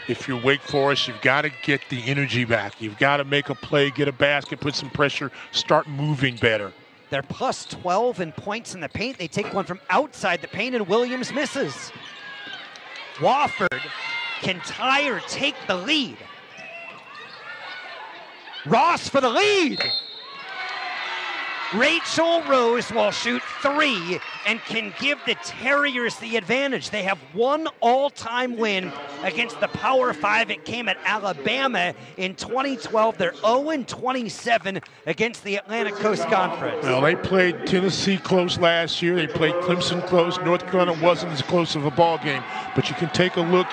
if you're Wake Forest, you've got to get the energy back. You've got to make a play, get a basket, put some pressure, start moving better. They're plus 12 in points in the paint. They take one from outside the paint, and Williams misses. Wofford can tie or take the lead. Ross for the lead. Rachel Rose will shoot 3 and can give the Terriers the advantage. They have one all-time win against the Power 5. It came at Alabama in 2012. They're 0-27 against the Atlantic Coast Conference. Well, they played Tennessee close last year. They played Clemson close. North Carolina wasn't as close of a ball game. But you can take a look.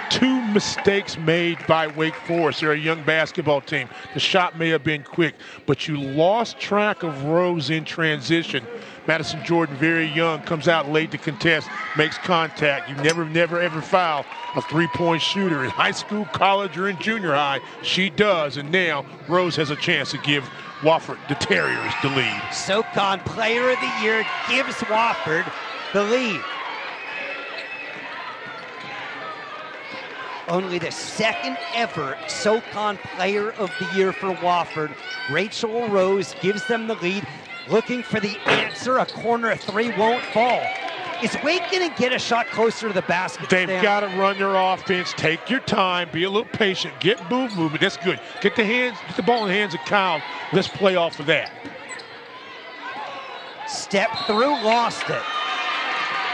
2 mistakes made by Wake Forest. They're a young basketball team. The shot may have been quick, but you lost track of Rose in transition. Madison Jordan, very young, comes out late to contest, makes contact. You never, ever foul a 3-point shooter in high school, college, or in junior high. She does, and now Rose has a chance to give Wofford, the Terriers, the lead. SoCon Player of the Year gives Wofford the lead. Only the 2nd ever SoCon Player of the Year for Wofford. Rachel Rose gives them the lead. Looking for the answer. A corner 3 won't fall. Is Wake going to get a shot closer to the basket? They've got to run their offense. Take your time. Be a little patient. Get movement. That's good. Get the ball in the hands of Cowles. Let's play off of that. Step through, lost it.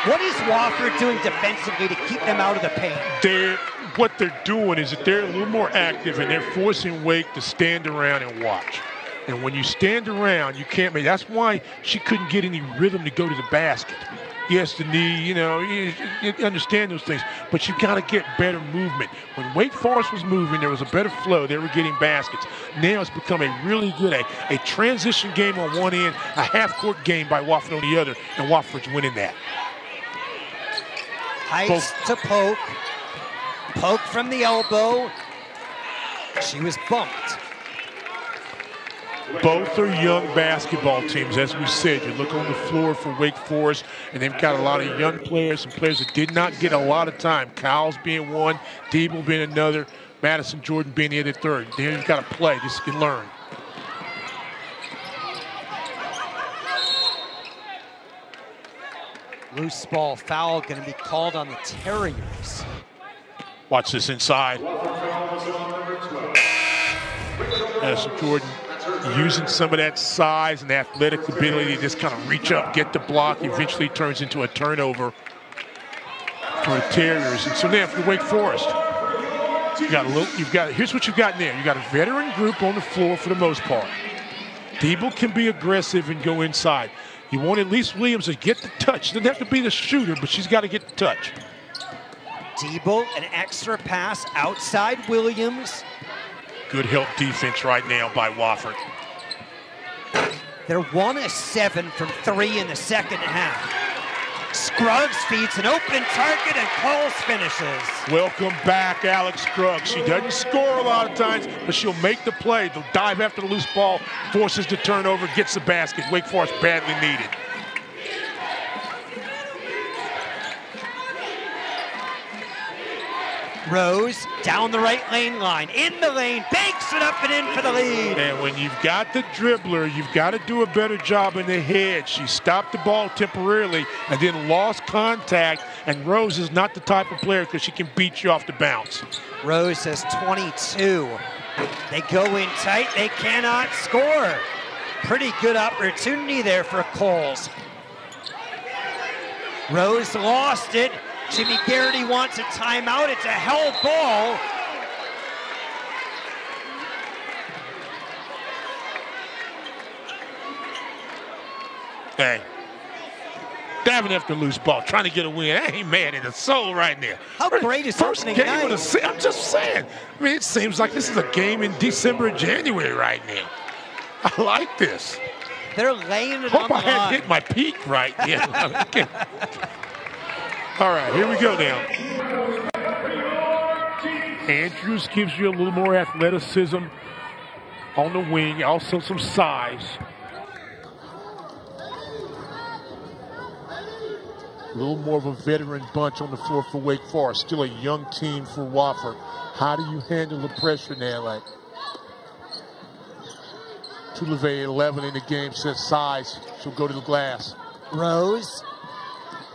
What is Wofford doing defensively to keep them out of the paint? What they're doing is that they're a little more active, and they're forcing Wake to stand around and watch. And when you stand around, you can't make. That's why she couldn't get any rhythm to go to the basket. Yes, the knee, you understand those things, but you got to get better movement. When Wake Forest was moving, there was a better flow. They were getting baskets. Now it's become a really good, a transition game on one end, a half-court game by Wofford on the other, and Wofford's winning that. Heights to Poke. Poke from the elbow. She was bumped. Both are young basketball teams, as we said. You look on the floor for Wake Forest, and they've got a lot of young players, some players that did not get a lot of time. Cowles being one, Deeble being another, Madison Jordan being the other third. They've got to play. This can learn. Loose ball foul going to be called on the Terriers. Watch this inside. Madison Jordan using some of that size and athletic ability to just kind of reach up, get the block, eventually turns into a turnover for the Terriers. And so now for Wake Forest, here's what you've got there. You've got a veteran group on the floor for the most part. Deeble can be aggressive and go inside. You want Elise Williams to get the touch. She doesn't have to be the shooter, but she's got to get the touch. Deeble, an extra pass outside Williams. Good help defense right now by Wofford. They're 1 of 7 from 3 in the second half. Scruggs feeds an open target and Cowles finishes. Welcome back, Alex Scruggs. She doesn't score a lot of times, but she'll make the play. They'll dive after the loose ball, forces the turnover, gets the basket. Wake Forest badly needed. Rose down the right lane line, in the lane, banks it up and in for the lead. And when you've got the dribbler, you've got to do a better job in the head. She stopped the ball temporarily and then lost contact, and Rose is not the type of player because she can beat you off the bounce. Rose has 22. They go in tight, they cannot score. Pretty good opportunity there for Cowles. Rose lost it. Jimmy Garrity wants a timeout. It's a held ball. Hey, diving after loose ball, trying to get a win. I ain't mad in the soul right now. How great is first opening game night? of the I'm just saying. I mean, it seems like this is a game in December, January right now. I like this. They're laying it Hope on the I hadn't line. hit my peak right yet. Okay. All right, here we go now. Andrews gives you a little more athleticism on the wing, also some size. A little more of a veteran bunch on the floor for Wake Forest. Still a young team for Wofford. How do you handle the pressure now? Like Tuleve, 11 in the game, says size. She'll go to the glass. Rose.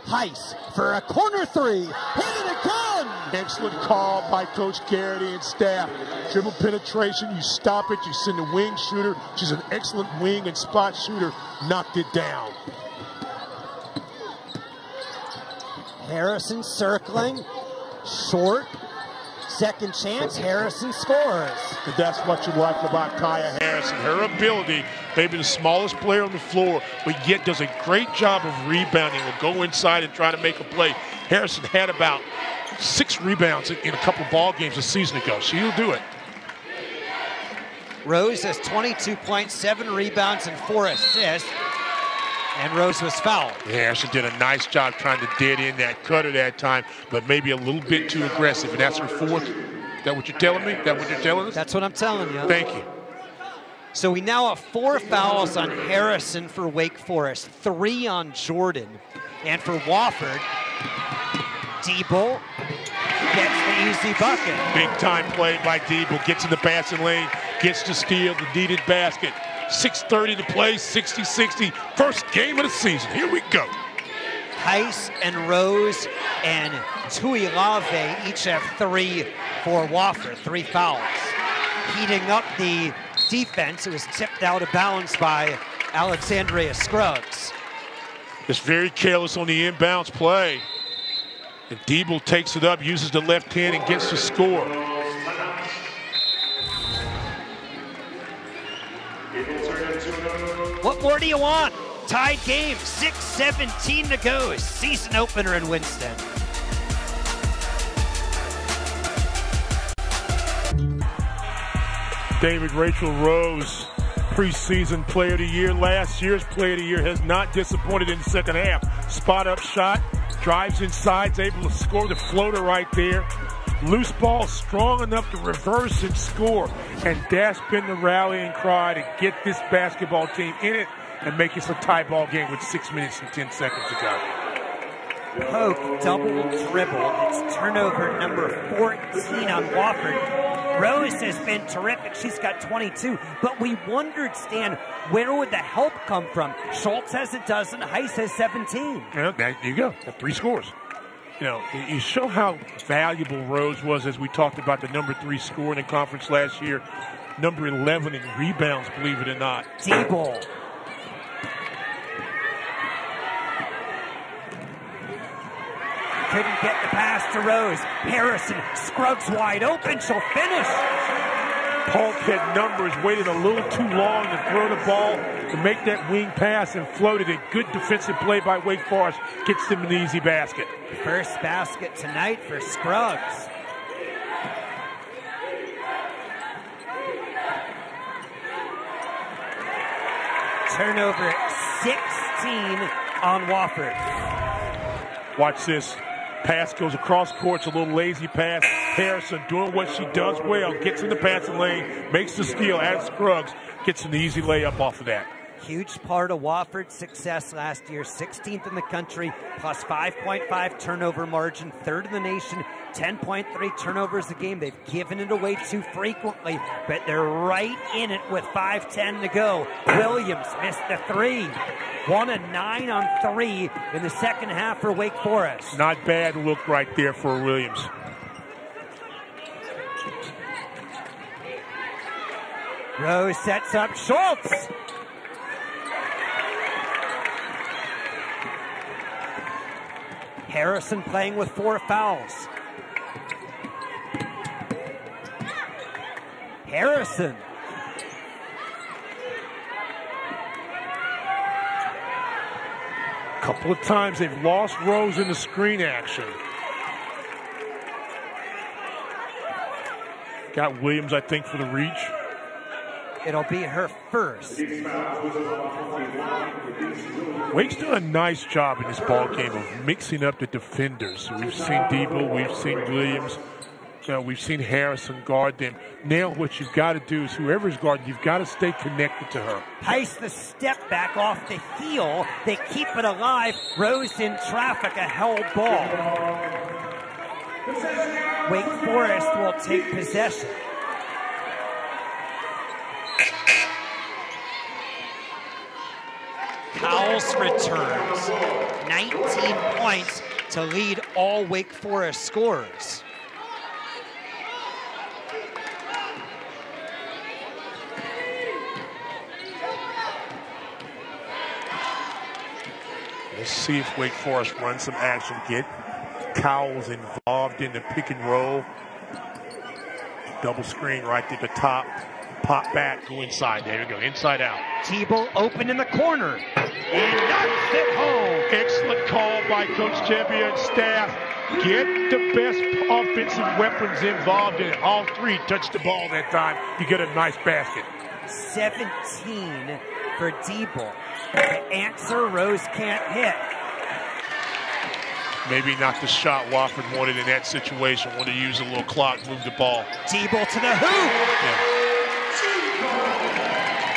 Heiss for a corner three. Hit it again. Excellent call by Coach Garrity and staff. Dribble penetration, you stop it, you send the wing shooter. She's an excellent wing and spot shooter. Knocked it down. Harrison circling. Short. Second chance. Harrison scores. And that's what you like about Kaya Harrison. Her ability, maybe the smallest player on the floor, but yet does a great job of rebounding. Will go inside and try to make a play. Harrison had about 6 rebounds in a couple of ball games a season ago. She'll do it. Rose has 22.7 rebounds and 4 assists. And Rose was fouled. Harrison did a nice job trying to dead in that cutter that time, but maybe a little bit too aggressive. And that's her 4th. Is that what you're telling me? Is that what you're telling us? That's what I'm telling you. Thank you. So we now have 4 fouls on Harrison for Wake Forest, 3 on Jordan. And for Wofford, Deeble gets the easy bucket. Big time play by Deeble. Gets in the passing lane, gets to steal the needed basket. 6:30 to play, 60-60. First game of the season. Here we go. Heiss and Rose and Tuilave each have 3 for Wofford, 3 fouls. Heating up the defense, it was tipped out of bounds by Alexandria Scruggs. Just very careless on the inbounds play. And Deeble takes it up, uses the left hand, and gets the score. What more do you want? Tied game, 6:17 to go. Season opener in Winston. David Rachel Rose, preseason player of the year. Last year's player of the year has not disappointed in the second half. Spot up shot, drives inside, is able to score the floater right there. Loose ball strong enough to reverse and score. And that's been the rallying cry to get this basketball team in it and make it a tie ball game with 6 minutes and 10 seconds to go. Poke double dribble. It's turnover number 14 on Wofford. Rose has been terrific. She's got 22. But we wondered, Stan, where would the help come from? Schultz has a dozen. Heiss has 17. Yeah, there you go. Got 3 scores. You know, you show how valuable Rose was as we talked about the number 3 scorer in the conference last year. number 11 in rebounds, believe it or not. Deeble. Couldn't get the pass to Rose. Harrison, Scruggs wide open, she'll finish. Polk had numbers, waited a little too long to throw the ball to make that wing pass and floated it. Good defensive play by Wake Forest. Gets them an easy basket. First basket tonight for Scruggs. Turnover 16 on Wofford. Watch this. Pass goes across court, a little lazy pass. Harrison doing what she does well, gets in the passing lane, makes the steal, adds Scruggs, gets an easy layup off of that. Huge part of Wofford's success last year, 16th in the country, plus 5.5 turnover margin, third in the nation, 10.3 turnovers a game. They've given it away too frequently, but they're right in it with 5:10 to go. Williams missed the three. 1 of 9 on 3 in the second half for Wake Forest. Not bad look right there for Williams. Rose sets up Schultz. Harrison playing with 4 fouls. Harrison. A couple of times they've lost Rose in the screen action. Got Williams, I think, for the reach. It'll be her first. Wake's done a nice job in this ball game of mixing up the defenders. We've seen Deeble, we've seen Williams, we've seen Harrison guard them. Now what you've got to do is whoever's guarding, you've got to stay connected to her. Heist the step back off the heel. They keep it alive. Rose in traffic, a held ball. Wake Forest will take possession. Cowles returns, 19 points to lead all Wake Forest scorers. Let's see if Wake Forest runs some action, get Cowles involved in the pick and roll. Double screen right at the top. Pop back, go inside. There we go, inside out. Deeble open in the corner and knocks it home. Excellent call by Coach Gebbia and staff. Get the best offensive weapons involved in it. All 3 touched the ball that time. You get a nice basket. 17 for Deeble. The answer, Rose can't hit. Maybe not the shot Wofford wanted in that situation. Wanted to use a little clock, move the ball. Deeble to the hoop. Yeah.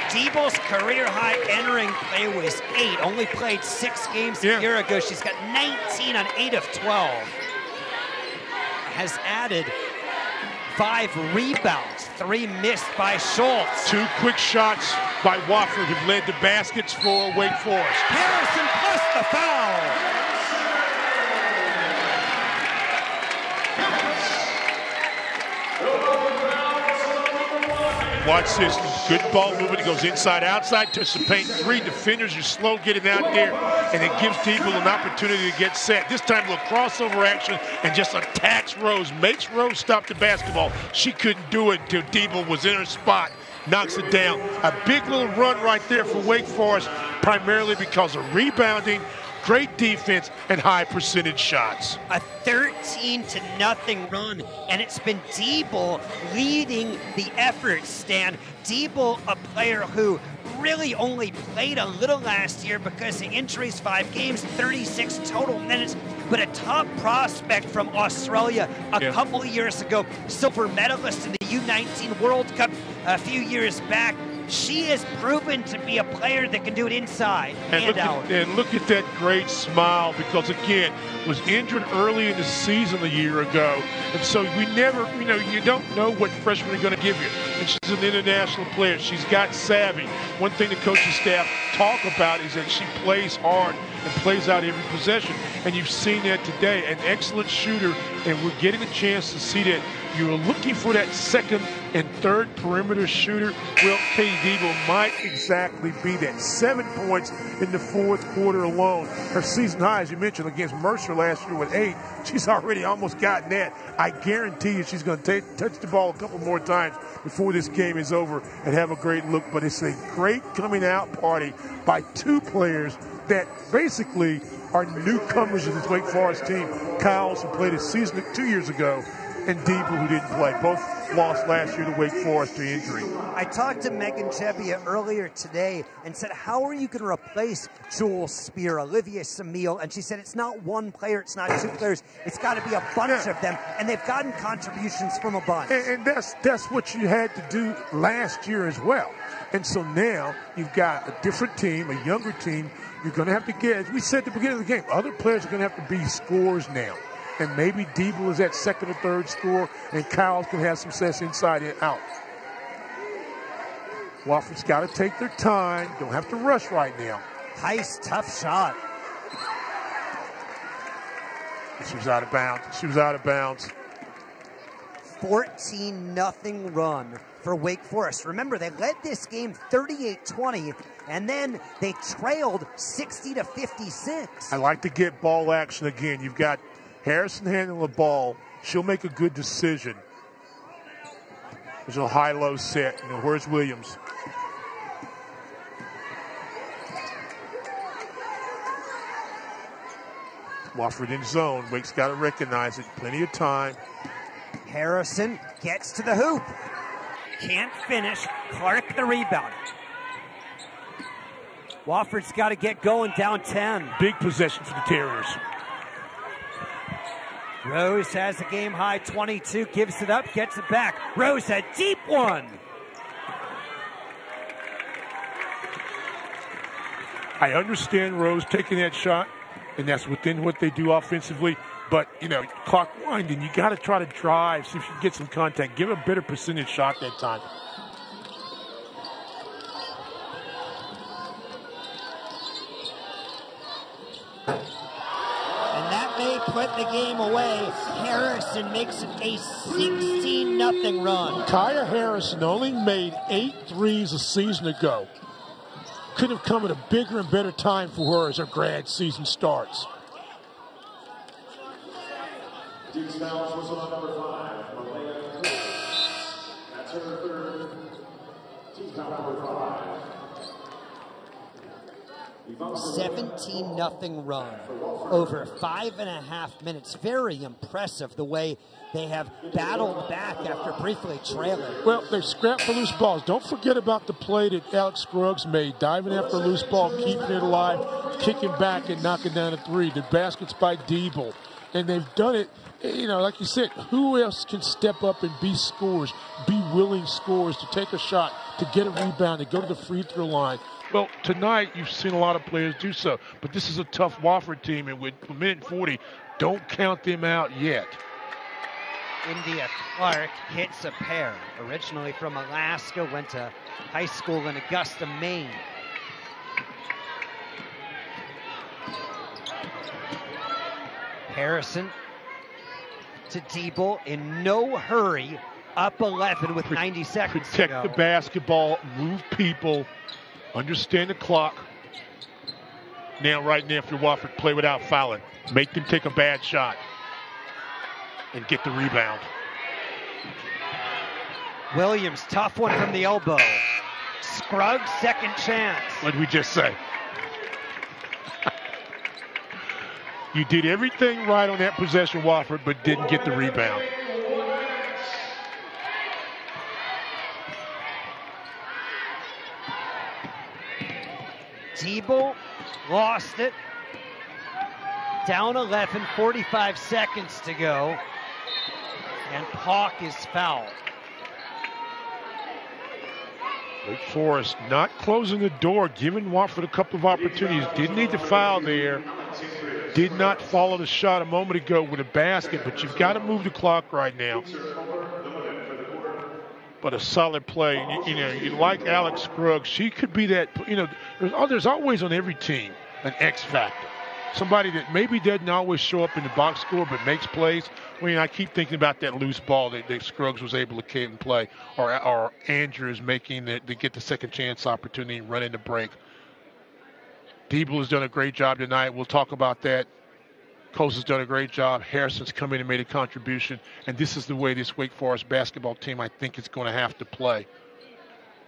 Deeble's career high entering play was 8. Only played 6 games a year ago. She's got 19 on 8 of 12. Has added 5 rebounds, 3 missed by Schultz. 2 quick shots by Wofford have led to baskets for Wake Forest. Harrison plus the foul. Watch this. Good ball movement. It goes inside, outside, touch the paint. 3 defenders are slow getting out there, and it gives Deeble an opportunity to get set. This time, a little crossover action and just attacks Rose. Makes Rose stop the basketball. She couldn't do it until Deeble was in her spot. Knocks it down. A big little run right there for Wake Forest, primarily because of rebounding, great defense, and high percentage shots. A 13-0 run, and it's been Deeble leading the effort, Stan. Deeble, a player who really only played a little last year because of injuries, 5 games, 36 total minutes, but a top prospect from Australia a couple of years ago, silver medalist in the U19 World Cup a few years back. She has proven to be a player that can do it inside and out. And look at that great smile, because again, was injured early in the season a year ago. And so we never, you don't know what freshmen are going to give you. And she's an international player. She's got savvy. One thing the coaching staff talk about is that she plays hard. and plays out every possession. And you've seen that today. An excellent shooter, and we're getting a chance to see that. You're looking for that second and third perimeter shooter. Well, Katie Deeble might exactly be that. 7 points in the fourth quarter alone. Her season high, as you mentioned, against Mercer last year with 8. She's already almost gotten that. I guarantee you she's going to touch the ball a couple more times before this game is over and have a great look. But it's a great coming out party by 2 players that basically are newcomers to this Wake Forest team. Cowles, who played a season 2 years ago, and Deeble, who didn't play. Both lost last year to Wake Forest to injury. I talked to Megan Chebbia earlier today and said, how are you going to replace Jules Spear, Olivia Samil? And she said, it's not one player, it's not 2 players, it's got to be a bunch of them. And they've gotten contributions from a bunch. And that's what you had to do last year as well. And so now you've got a different team, a younger team. You're going to have to get, as we said at the beginning of the game, other players are going to have to be scorers now. And maybe Deeble is that second or third scorer, and Cowles can have success inside and out. Wofford's got to take their time. Don't have to rush right now. Nice, tough shot. She was out of bounds. She was out of bounds. 14-0 run for Wake Forest. Remember, they led this game 38-20, and then they trailed 60-56. I like to get ball action again. You've got Harrison handling the ball. She'll make a good decision. There's a high-low set. Where's Williams? Wofford in zone. Wake's got to recognize it. Plenty of time. Harrison gets to the hoop. Can't finish. Clark the rebound. Wofford's got to get going, down 10. Big possession for the Terriers. Rose has a game-high 22, gives it up, gets it back. Rose, a deep one. I understand Rose taking that shot, and that's within what they do offensively. But, clock winding, you got to try to drive, see if you can get some contact. Give a better percentage shot that time. Put the game away. Harrison makes it a 16-0 run. Kaya Harrison only made 8 threes a season ago. Could have come at a bigger and better time for her as her grad season starts. Cowles was on number 5. Malaya. That's her third. Number 5. 17-0 run over 5.5 minutes. Very impressive the way they have battled back after briefly trailing. Well, they scrapped for loose balls. Don't forget about the play that Alex Scruggs made, diving after a loose ball, keeping it alive, kicking back and knocking down a 3. The basket's by Deeble. And they've done it, like you said, who else can step up and be scorers, be willing scorers to take a shot, to get a rebound, to go to the free throw line? Well, tonight you've seen a lot of players do so, but this is a tough Wofford team, and with a minute 40, don't count them out yet. India Clark hits a pair. Originally from Alaska, went to high school in Augusta, Maine. Harrison to Deeble in no hurry, up 11 with 90 seconds to go. Protect the basketball, move people, understand the clock. Now, right now, for Wofford, play without fouling. Make them take a bad shot and get the rebound. Williams, tough one from the elbow. Scruggs, second chance. What did we just say? You did everything right on that possession, Wofford, but didn't get the rebound. Deeble lost it. Down 11, 45 seconds to go. And Hawk is fouled. Wake Forest not closing the door, giving Wofford a couple of opportunities. Didn't need the foul there. Did not follow the shot a moment ago with a basket, but you've got to move the clock right now. But a solid play. You like Alex Scruggs. She could be that, there's always on every team an X factor. somebody that maybe doesn't always show up in the box score but makes plays. I mean, I keep thinking about that loose ball that Scruggs was able to get and play, or Andrews making to get the second chance opportunity and running the break. Deeble has done a great job tonight. We'll talk about that. Cowles has done a great job. Harrison's come in and made a contribution. And this is the way this Wake Forest basketball team, I think, is going to have to play.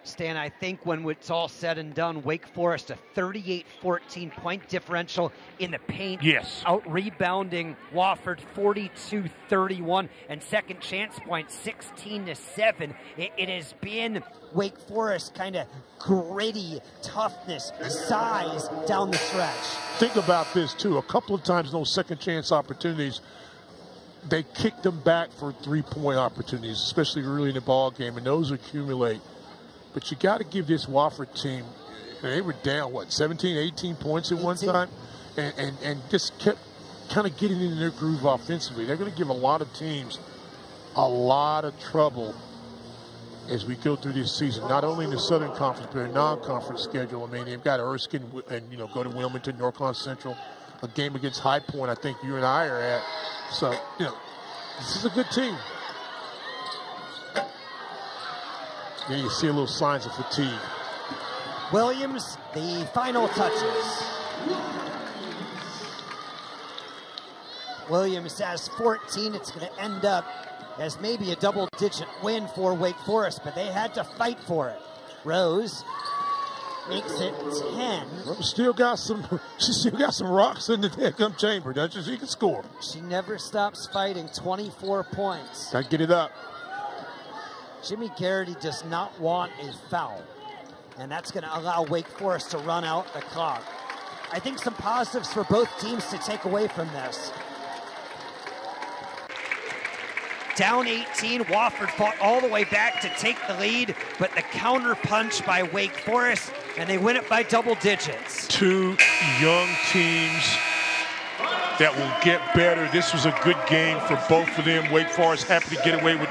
Stan, I think when it's all said and done, Wake Forest a 38-14 point differential in the paint. Yes. Out rebounding Wofford 42-31 and second chance points 16-7. It has been Wake Forest kind of gritty toughness, size down the stretch. Think about this, too. A couple of times in those second chance opportunities, they kicked them back for three-point opportunities, especially early in the ball game, and those accumulate. But you got to give this Wofford team, they were down, what, 17, 18 points at one time? And just kept kind of getting in their groove offensively. They're going to give a lot of teams a lot of trouble as we go through this season, not only in the Southern Conference, but a non-conference schedule. I mean, they've got Erskine and, go to Wilmington, Norcon Central, a game against High Point I think you and I are at. So, this is a good team. Then you see a little signs of fatigue. Williams, the final touches. Williams has 14. It's going to end up as maybe a double-digit win for Wake Forest, but they had to fight for it. Rose makes it 10. Well, she still got some rocks in the deck chamber, doesn't she? She can score. She never stops fighting. 24 points. Got to get it up. Jimmy Garrity does not want a foul, and that's going to allow Wake Forest to run out the clock. I think some positives for both teams to take away from this. Down 18, Wofford fought all the way back to take the lead, but the counter punch by Wake Forest, and they win it by double digits. Two young teams that will get better. This was a good game for both of them. Wake Forest happy to get away with